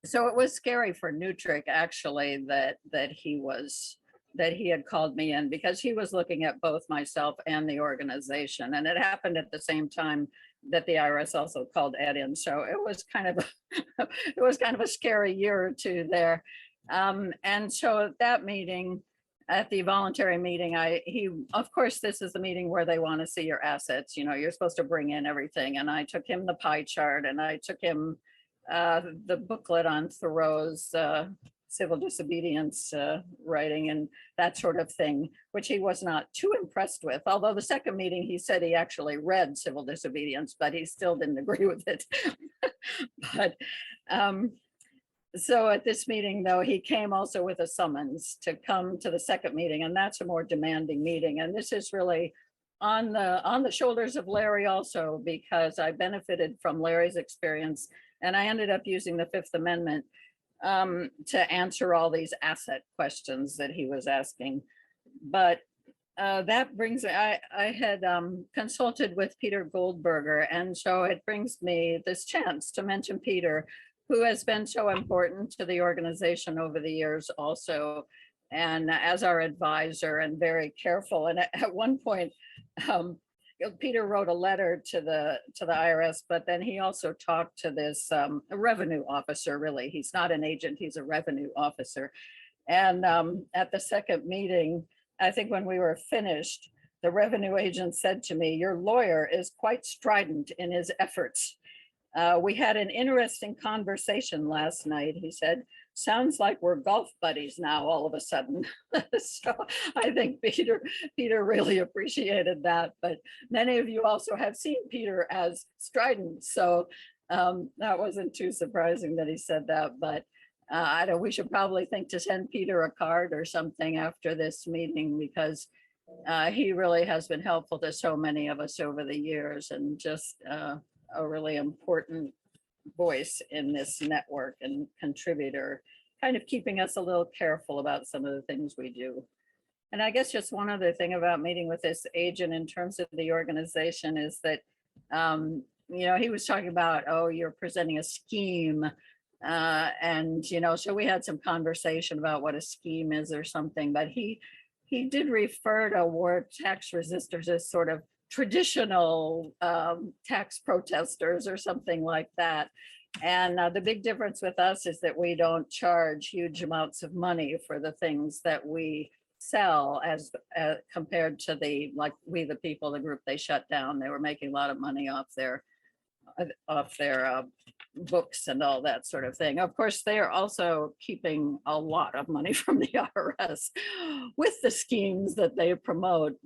so it was scary for NWTRC actually that he had called me in, because he was looking at both myself and the organization. And it happened at the same time that the IRS also called Ed in. So it was kind of a scary year or two there. And so at that meeting, at the voluntary meeting, of course, this is the meeting where they want to see your assets. You know, you're supposed to bring in everything. And I took him the pie chart and I took him the booklet on Thoreau's civil disobedience writing and that sort of thing, which he was not too impressed with. Although the second meeting, he said he actually read civil disobedience, but he still didn't agree with it. But so at this meeting, though, he came also with a summons to come to the second meeting, and that's a more demanding meeting. And this is really on the shoulders of Larry also, because I benefited from Larry's experience, and I ended up using the Fifth Amendment to answer all these asset questions that he was asking. But that brings, I had consulted with Peter Goldberger, and so it brings me this chance to mention Peter, who has been so important to the organization over the years also, and as our advisor and very careful. And at one point, Peter wrote a letter to the IRS, but then he also talked to this revenue officer, really. He's not an agent, he's a revenue officer. And at the second meeting, I think when we were finished, the revenue agent said to me, "Your lawyer is quite strident in his efforts. We had an interesting conversation last night," he said. "Sounds like we're golf buddies now all of a sudden." So I think Peter really appreciated that. But many of you also have seen Peter as strident. So that wasn't too surprising that he said that. But I don't, we should probably think to send Peter a card or something after this meeting, because he really has been helpful to so many of us over the years, and just a really important voice in this network and contributor, kind of keeping us a little careful about some of the things we do. And I guess just one other thing about meeting with this agent in terms of the organization is that, you know, he was talking about, oh, you're presenting a scheme. And, you know, so we had some conversation about what a scheme is or something, but he did refer to war tax resistors as sort of traditional tax protesters or something like that. And the big difference with us is that we don't charge huge amounts of money for the things that we sell, as compared to the, like We the People, the group they shut down. They were making a lot of money off their books and all that sort of thing. Of course, they are also keeping a lot of money from the IRS with the schemes that they promote.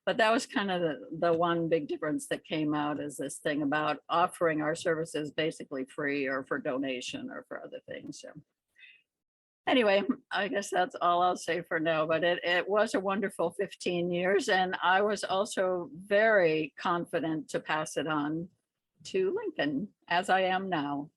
But that was kind of the one big difference that came out, is this thing about offering our services basically free or for donation or for other things. So anyway, I guess that's all I'll say for now, but it was a wonderful 15 years. And I was also very confident to pass it on to Lincoln, as I am now.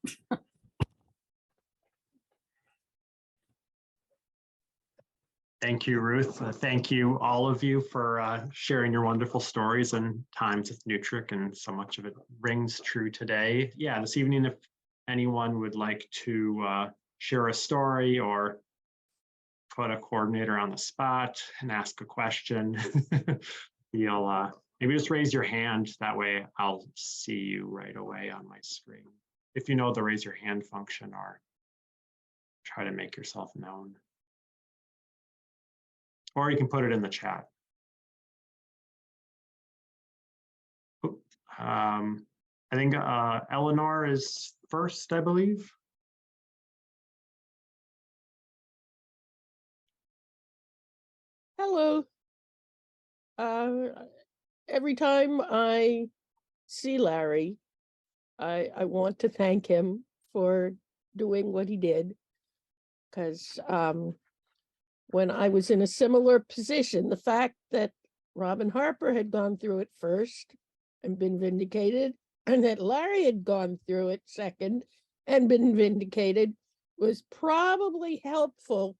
Thank you, Ruth. Thank you, all of you, for sharing your wonderful stories and times with NWTRC, and so much of it rings true today. Yeah, this evening, if anyone would like to share a story or put a coordinator on the spot and ask a question, you'll maybe just raise your hand. That way I'll see you right away on my screen. If you know the raise your hand function, or try to make yourself known. Or you can put it in the chat. I think Eleanor is first, I believe. Hello. Every time I see Larry, I want to thank him for doing what he did, because when I was in a similar position, the fact that Robin Harper had gone through it first and been vindicated, and that Larry had gone through it second and been vindicated, was probably helpful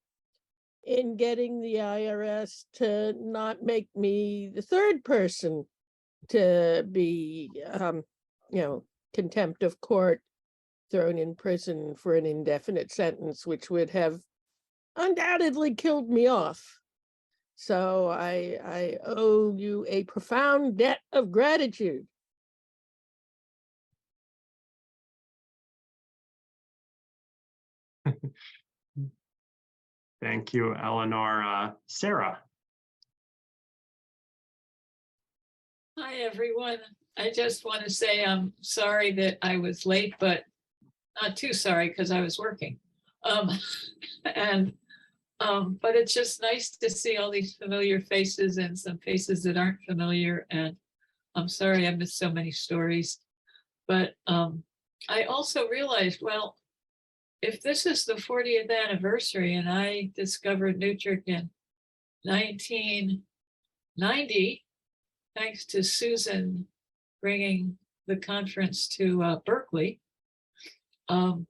in getting the IRS to not make me the third person to be, contempt of court, thrown in prison for an indefinite sentence, which would have undoubtedly killed me off. So I owe you a profound debt of gratitude. Thank you, Eleanor. Sarah. Hi, everyone. I just want to say I'm sorry that I was late, but not too sorry because I was working. But it's just nice to see all these familiar faces and some faces that aren't familiar. And I'm sorry I missed so many stories. But I also realized, well, if this is the 40th anniversary and I discovered NWTRC in 1990, thanks to Susan bringing the conference to Berkeley, then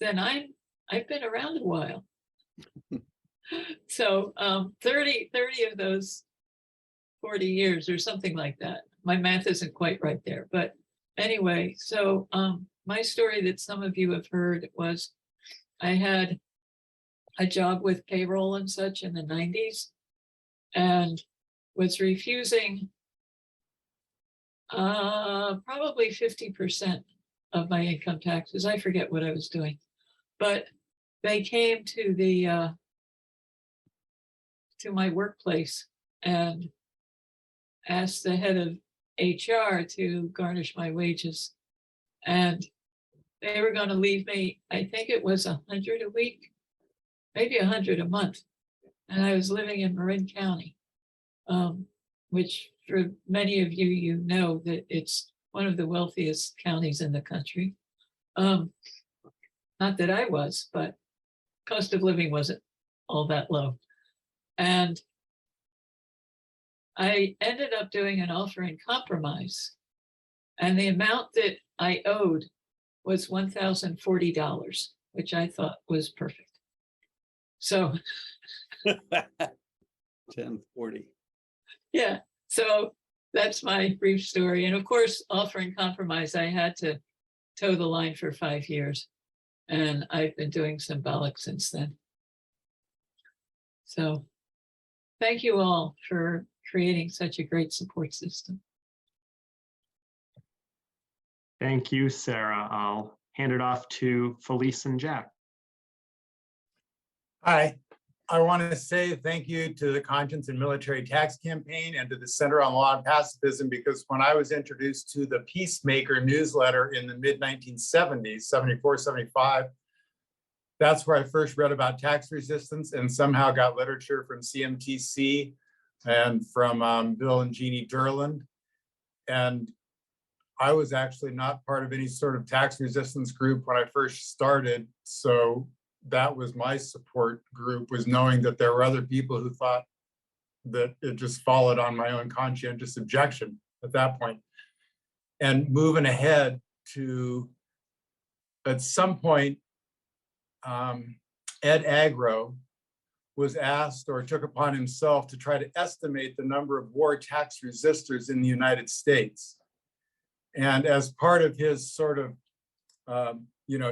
I've been around a while. So 30 of those 40 years or something like that. My math isn't quite right there, but anyway, so my story that some of you have heard was I had a job with payroll and such in the 90s and was refusing probably 50% of my income taxes. I forget what I was doing, but they came to the to my workplace and asked the head of HR to garnish my wages, and they were going to leave me, I think it was 100 a week, maybe 100 a month, and I was living in Marin County, which for many of you, you know that it's one of the wealthiest counties in the country. Not that I was, but cost of living wasn't all that low. And I ended up doing an offer in compromise. And the amount that I owed was $1,040, which I thought was perfect. So 1040. yeah, so that's my brief story. And of course, offering compromise, I had to toe the line for 5 years. And I've been doing symbolic since then. So thank you all for creating such a great support system. Thank you, Sarah. I'll hand it off to Felice and Jack. Hi, I want to say thank you to the Conscience and Military Tax Campaign and to the Center on Law and Pacifism, because when I was introduced to the Peacemaker newsletter in the mid-1970s, 74, 75, that's where I first read about tax resistance and somehow got literature from CMTC and from Bill and Jeannie Durland. And I was actually not part of any sort of tax resistance group when I first started. So that was my support group, was knowing that there were other people who thought that it just followed on my own conscientious objection at that point. And moving ahead to, at some point, Ed Agro was asked or took upon himself to try to estimate the number of war tax resistors in the United States. And as part of his sort of,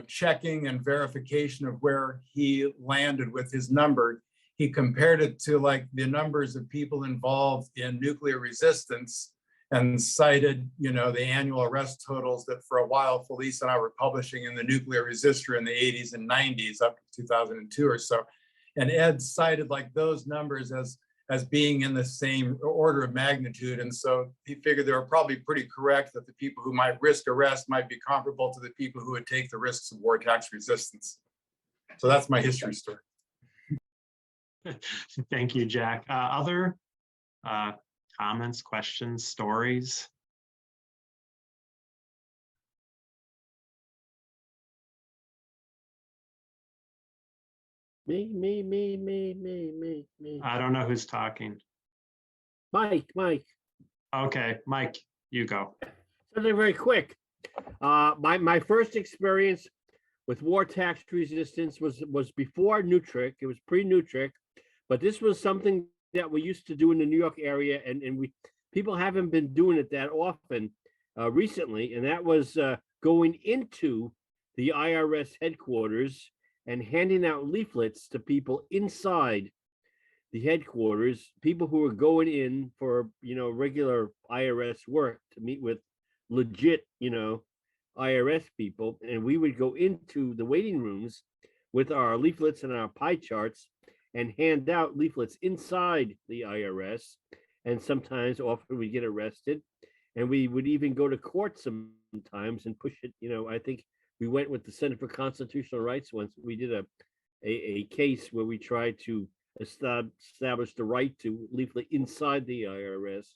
checking and verification of where he landed with his number, he compared it to like the numbers of people involved in nuclear resistance and cited, the annual arrest totals that for a while Felice and I were publishing in the Nuclear Resistor in the 80s and 90s up to 2002 or so. And Ed cited like those numbers as being in the same order of magnitude. And so he figured they were probably pretty correct that the people who might risk arrest might be comparable to the people who would take the risks of war tax resistance. So that's my history story. Thank you, Jack. Other comments, questions, stories? Me. I don't know who's talking. Mike. Okay, Mike, you go. Something very quick. My first experience with war tax resistance was before NWTRC. It was pre-NWTRC, but this was something that we used to do in the New York area, and people haven't been doing it that often recently, and that was going into the IRS headquarters and handing out leaflets to people inside the headquarters, people who were going in for, regular IRS work to meet with legit, IRS people. And we would go into the waiting rooms with our leaflets and our pie charts and hand out leaflets inside the IRS. And sometimes often we get arrested, and we would even go to court sometimes and push it. I think we went with the Center for Constitutional Rights once. We did a case where we tried to establish the right to leaflet inside the IRS.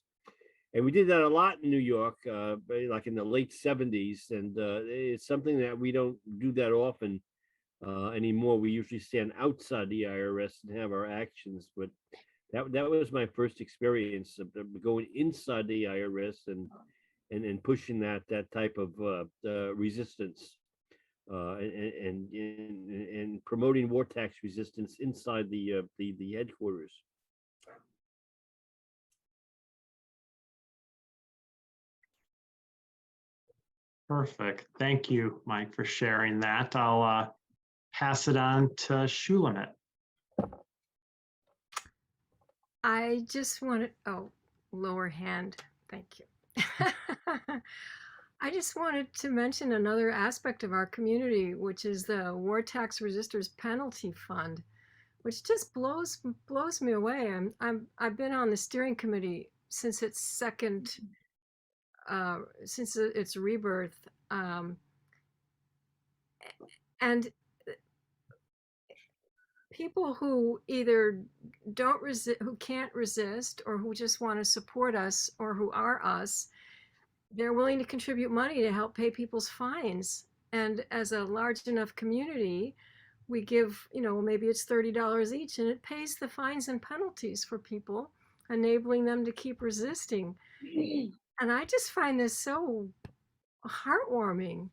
And we did that a lot in New York, like in the late 70s. And it's something that we don't do that often anymore. We usually stand outside the IRS and have our actions. But that was my first experience of going inside the IRS and pushing that type of resistance and promoting war tax resistance inside the headquarters. Perfect. Thank you, Mike, for sharing that. I'll pass it on to Shulamit. I just wanted, lower hand, thank you. I just wanted to mention another aspect of our community, which is the War Tax Resisters Penalty Fund, which just blows me away. I've been on the steering committee since its since its rebirth, and people who either don't resist, who can't resist, or who just want to support us, or who are us, they're willing to contribute money to help pay people's fines. And as a large enough community, we give, maybe it's $30 each, and it pays the fines and penalties for people, enabling them to keep resisting. And I just find this so heartwarming.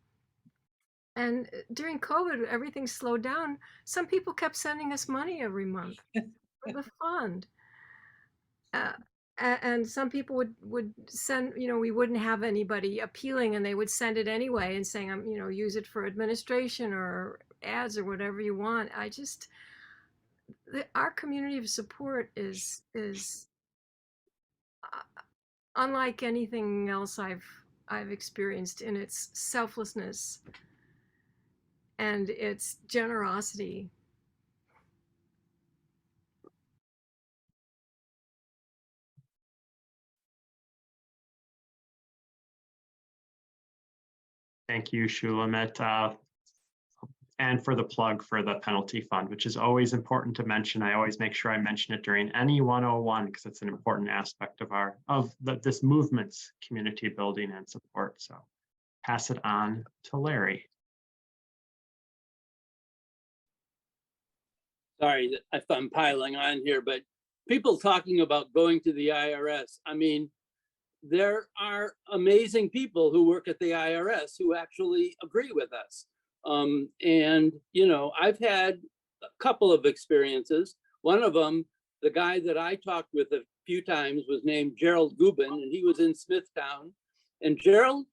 And during COVID, everything slowed down. Some people kept sending us money every month for the fund. And some people would send, we wouldn't have anybody appealing, and they would send it anyway and saying, use it for administration or ads or whatever you want. Our community of support is unlike anything else I've experienced in its selflessness and its generosity. Thank you, Shulamit. And for the plug for the penalty fund, which is always important to mention. I always make sure I mention it during any 101 because it's an important aspect of this movement's community building and support. So pass it on to Larry. Sorry if I'm piling on here, but people talking about going to the IRS. I mean, there are amazing people who work at the IRS who actually agree with us. And, I've had a couple of experiences. One of them, the guy that I talked with a few times was named Gerald Gubin, and he was in Smithtown. And Gerald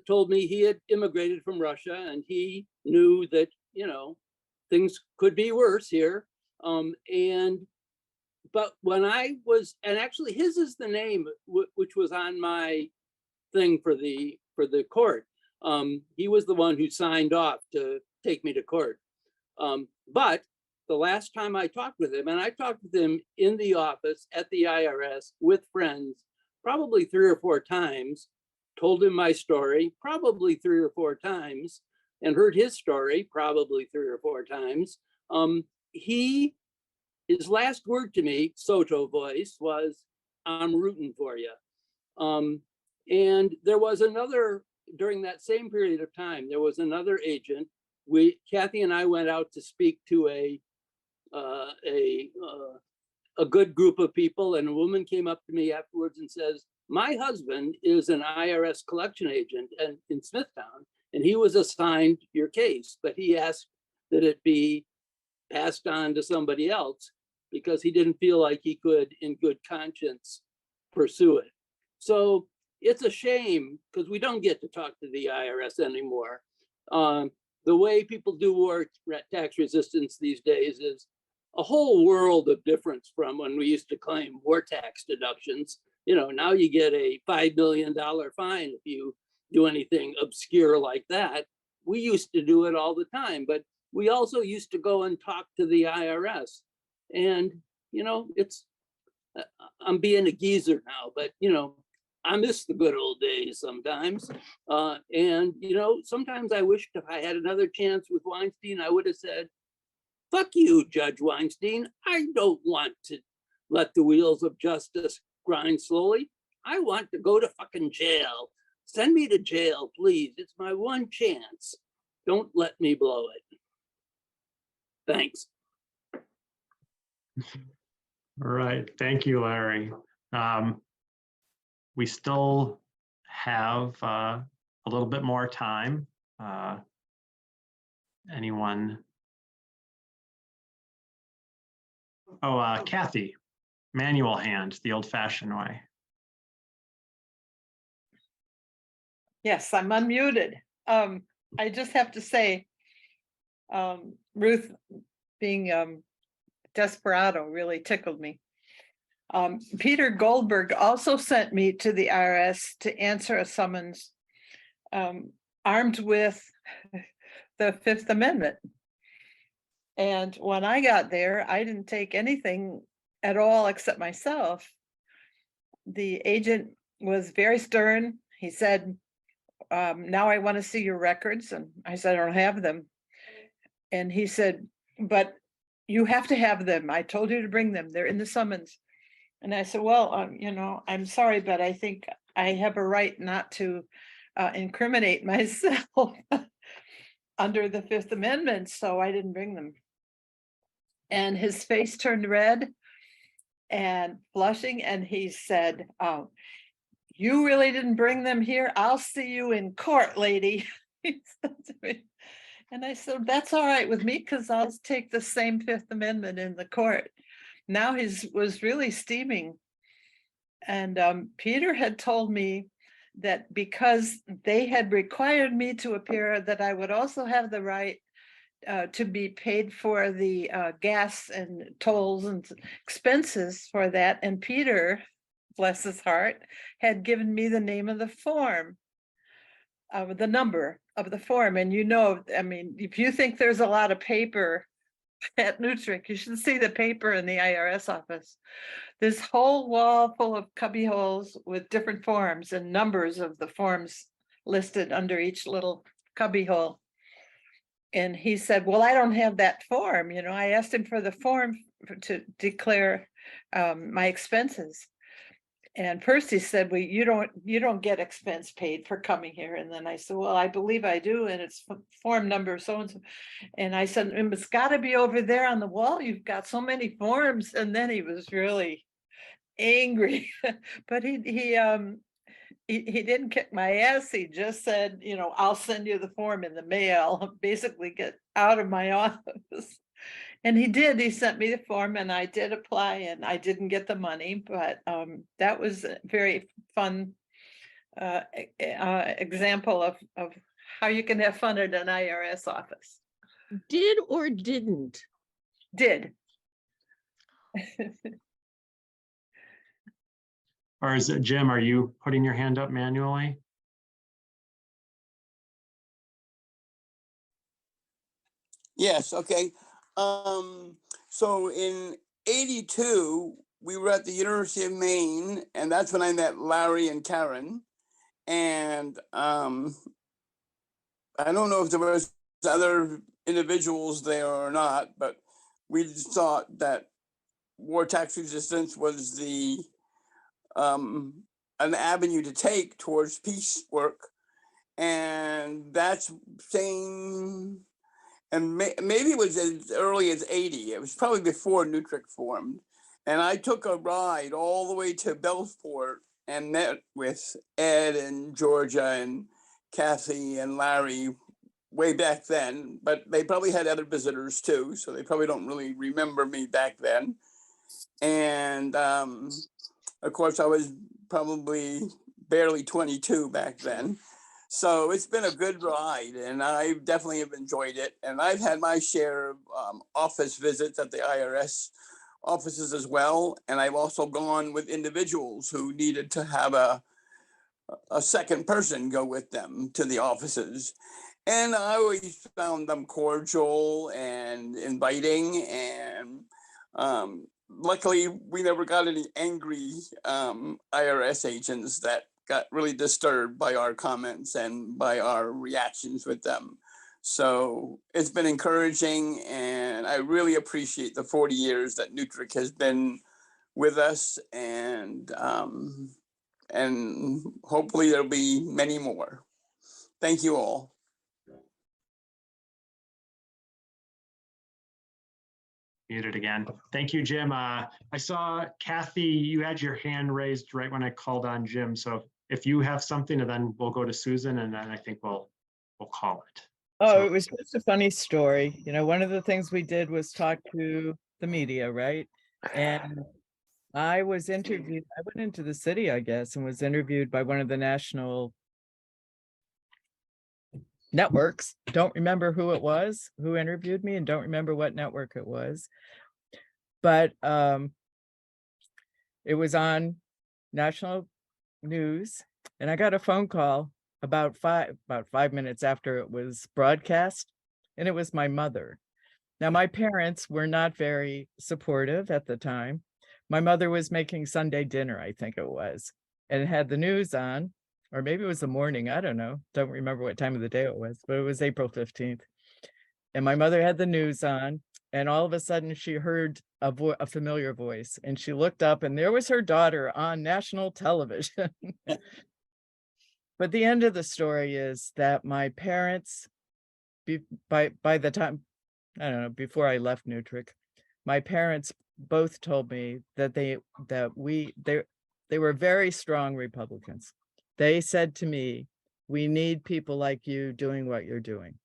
told me he had immigrated from Russia, and he knew that, things could be worse here. But when I was, and actually his is the name which was on my thing for the court. He was the one who signed off to take me to court. But the last time I talked with him, and I talked with him in the office at the IRS with friends, probably 3 or 4 times, told him my story, probably 3 or 4 times, and heard his story, probably 3 or 4 times. His last word to me, Soto voice, was, "I'm rooting for you." And there was another, during that same period of time, there was another agent. Kathy and I went out to speak to a good group of people, and a woman came up to me afterwards and says, "My husband is an IRS collection agent in Smithtown, and he was assigned your case, but he asked that it be passed on to somebody else because he didn't feel like he could, in good conscience, pursue it." So it's a shame because we don't get to talk to the IRS anymore. The way people do war tax resistance these days is a whole world of difference from when we used to claim war tax deductions. Now you get a $5 million fine if you do anything obscure like that. We used to do it all the time, but we also used to go and talk to the IRS. And, you know, I'm being a geezer now, but, you know, I miss the good old days sometimes. And, you know, sometimes I wished if I had another chance with Weinstein, I would have said, fuck you, Judge Weinstein. I don't want to let the wheels of justice grind slowly. I want to go to fucking jail. Send me to jail, please. It's my one chance. Don't let me blow it. Thanks. All right, thank you, Larry. We still have a little bit more time. Anyone? Oh, Kathy, manual hand, the old-fashioned way. Yes, I'm unmuted. I just have to say, Ruth being desperado really tickled me. Peter Goldberg also sent me to the IRS to answer a summons armed with the Fifth Amendment. And when I got there, I didn't take anything at all except myself. The agent was very stern. He said, now I want to see your records. And I said, I don't have them. And he said, but you have to have them. I told you to bring them. They're in the summons. And I said, well, you know, I'm sorry, but I think I have a right not to incriminate myself under the Fifth Amendment. So I didn't bring them. And his face turned red and blushing. And he said, oh, you really didn't bring them here? I'll see you in court, lady. He said to me. And I said, that's all right with me, because I'll take the same Fifth Amendment in the court. Now he was really steaming. And Peter had told me that because they had required me to appear, that I would also have the right to be paid for the gas and tolls and expenses for that. And Peter, bless his heart, had given me the name of the form, the number of the form. And you know, I mean, if you think there's a lot of paper at NWTRC, you should see the paper in the IRS office. This whole wall full of cubby holes with different forms and numbers of the forms listed under each little cubby hole. And he said, well, I don't have that form. You know, I asked him for the form to declare my expenses. And first he said, well, you don't get expense paid for coming here. And then I said, well, I believe I do. And it's form number so-and-so. And I said, it's got to be over there on the wall. You've got so many forms. And then he was really angry, but he didn't kick my ass. He just said, you know, I'll send you the form in the mail, basically get out of my office. And he did. He sent me the form and I did apply, and I didn't get the money, but that was a very fun example of how you can have fun at an IRS office. Did or didn't? Did. Or is it, Jim, are you putting your hand up manually? Yes, okay. So in '82, we were at the University of Maine, and that's when I met Larry and Karen. And I don't know if there was other individuals there or not, but we just thought that war tax resistance was the an avenue to take towards peace work. And that's saying, and maybe it was as early as '80. It was probably before NWTRC formed. And I took a ride all the way to Belfort and met with Ed and Georgia and Kathy and Larry way back then, but they probably had other visitors too, so they probably don't really remember me back then. And of course, I was probably barely 22 back then. So it's been a good ride, and I definitely have enjoyed it. And I've had my share of office visits at the IRS offices as well. And I've also gone with individuals who needed to have a second person go with them to the offices. And I always found them cordial and inviting. And Luckily, we never got any angry IRS agents that got really disturbed by our comments and by our reactions with them. So it's been encouraging, and I really appreciate the 40 years that NWTRC has been with us, and hopefully there'll be many more. Thank you all. Muted again. Thank you, Jim. I saw Kathy, you had your hand raised right when I called on Jim. So if you have something, and then we'll go to Susan, and then I think we'll call it. Oh, So- it was just a funny story. You know, one of the things we did was talk to the media, right? And I was interviewed, I went into the city, I guess, and was interviewed by one of the national networks. Don't remember who it was, who interviewed me, and don't remember what network it was. But it was on national news, and I got a phone call about five minutes after it was broadcast, and it was my mother. Now, my parents were not very supportive at the time. My mother was making Sunday dinner, I think it was, and it had the news on, or maybe it was the morning, I don't know. Don't remember what time of the day it was, but it was April 15th. And my mother had the news on, and all of a sudden she heard a familiar voice, and she looked up, and there was her daughter on national television. But the end of the story is that my parents, by the time, I don't know, before I left NWTRC, my parents both told me that they were very strong Republicans. They said to me, "We need people like you doing what you're doing."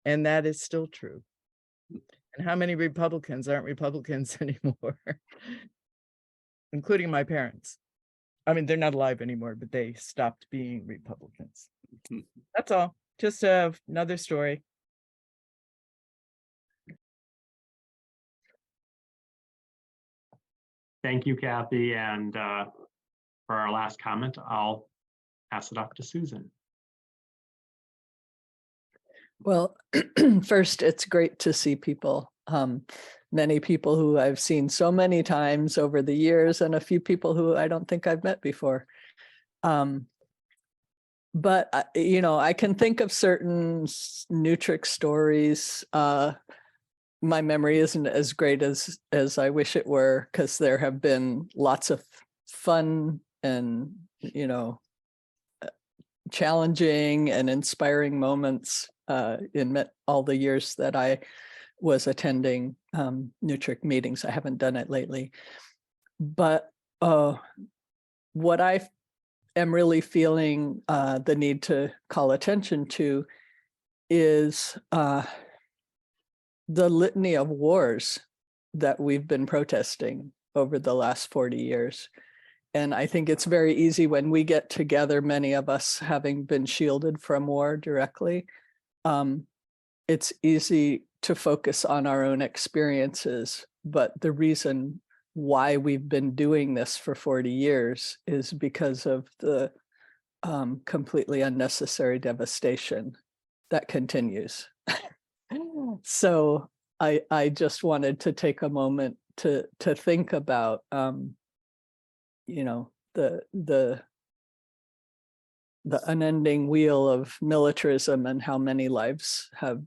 And that is still true. And how many Republicans aren't Republicans anymore? Including my parents. I mean, they're not alive anymore, but they stopped being Republicans. That's all. Just another story. Thank you, Kathy. And for our last comment, I'll pass it off to Susan. Well, first, it's great to see people, many people who I've seen so many times over the years, and a few people who I don't think I've met before. But, you know, I can think of certain NWTRC stories. My memory isn't as great as I wish it were, because there have been lots of fun and, you know, challenging and inspiring moments in all the years that I was attending NWTRC meetings. I haven't done it lately. But what I am really feeling the need to call attention to is the litany of wars that we've been protesting over the last 40 years. And I think it's very easy when we get together, many of us having been shielded from war directly, it's easy to focus on our own experiences. But the reason why we've been doing this for 40 years is because of the completely unnecessary devastation that continues. So I just wanted to take a moment to think about, you know, the unending wheel of militarism and how many lives have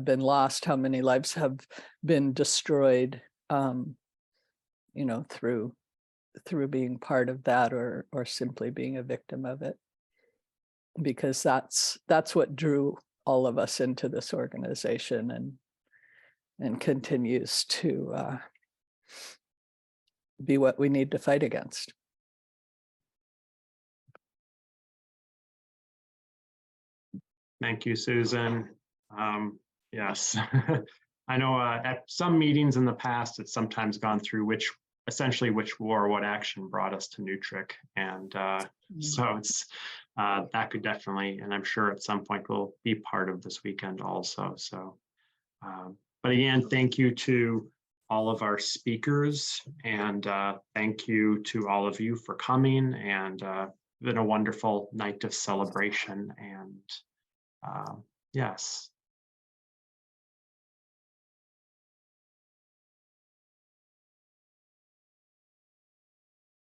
been lost, how many lives have been destroyed, you know, through being part of that or simply being a victim of it. Because that's what drew all of us into this organization and continues to be what we need to fight against. Thank you, Susan. Yes, I know at some meetings in the past, it's sometimes gone through essentially which war, what action brought us to NWTRC. And so it's that could definitely, and I'm sure at some point will be part of this weekend also. So, but again, thank you to all of our speakers, and thank you to all of you for coming, and been a wonderful night of celebration. And yes,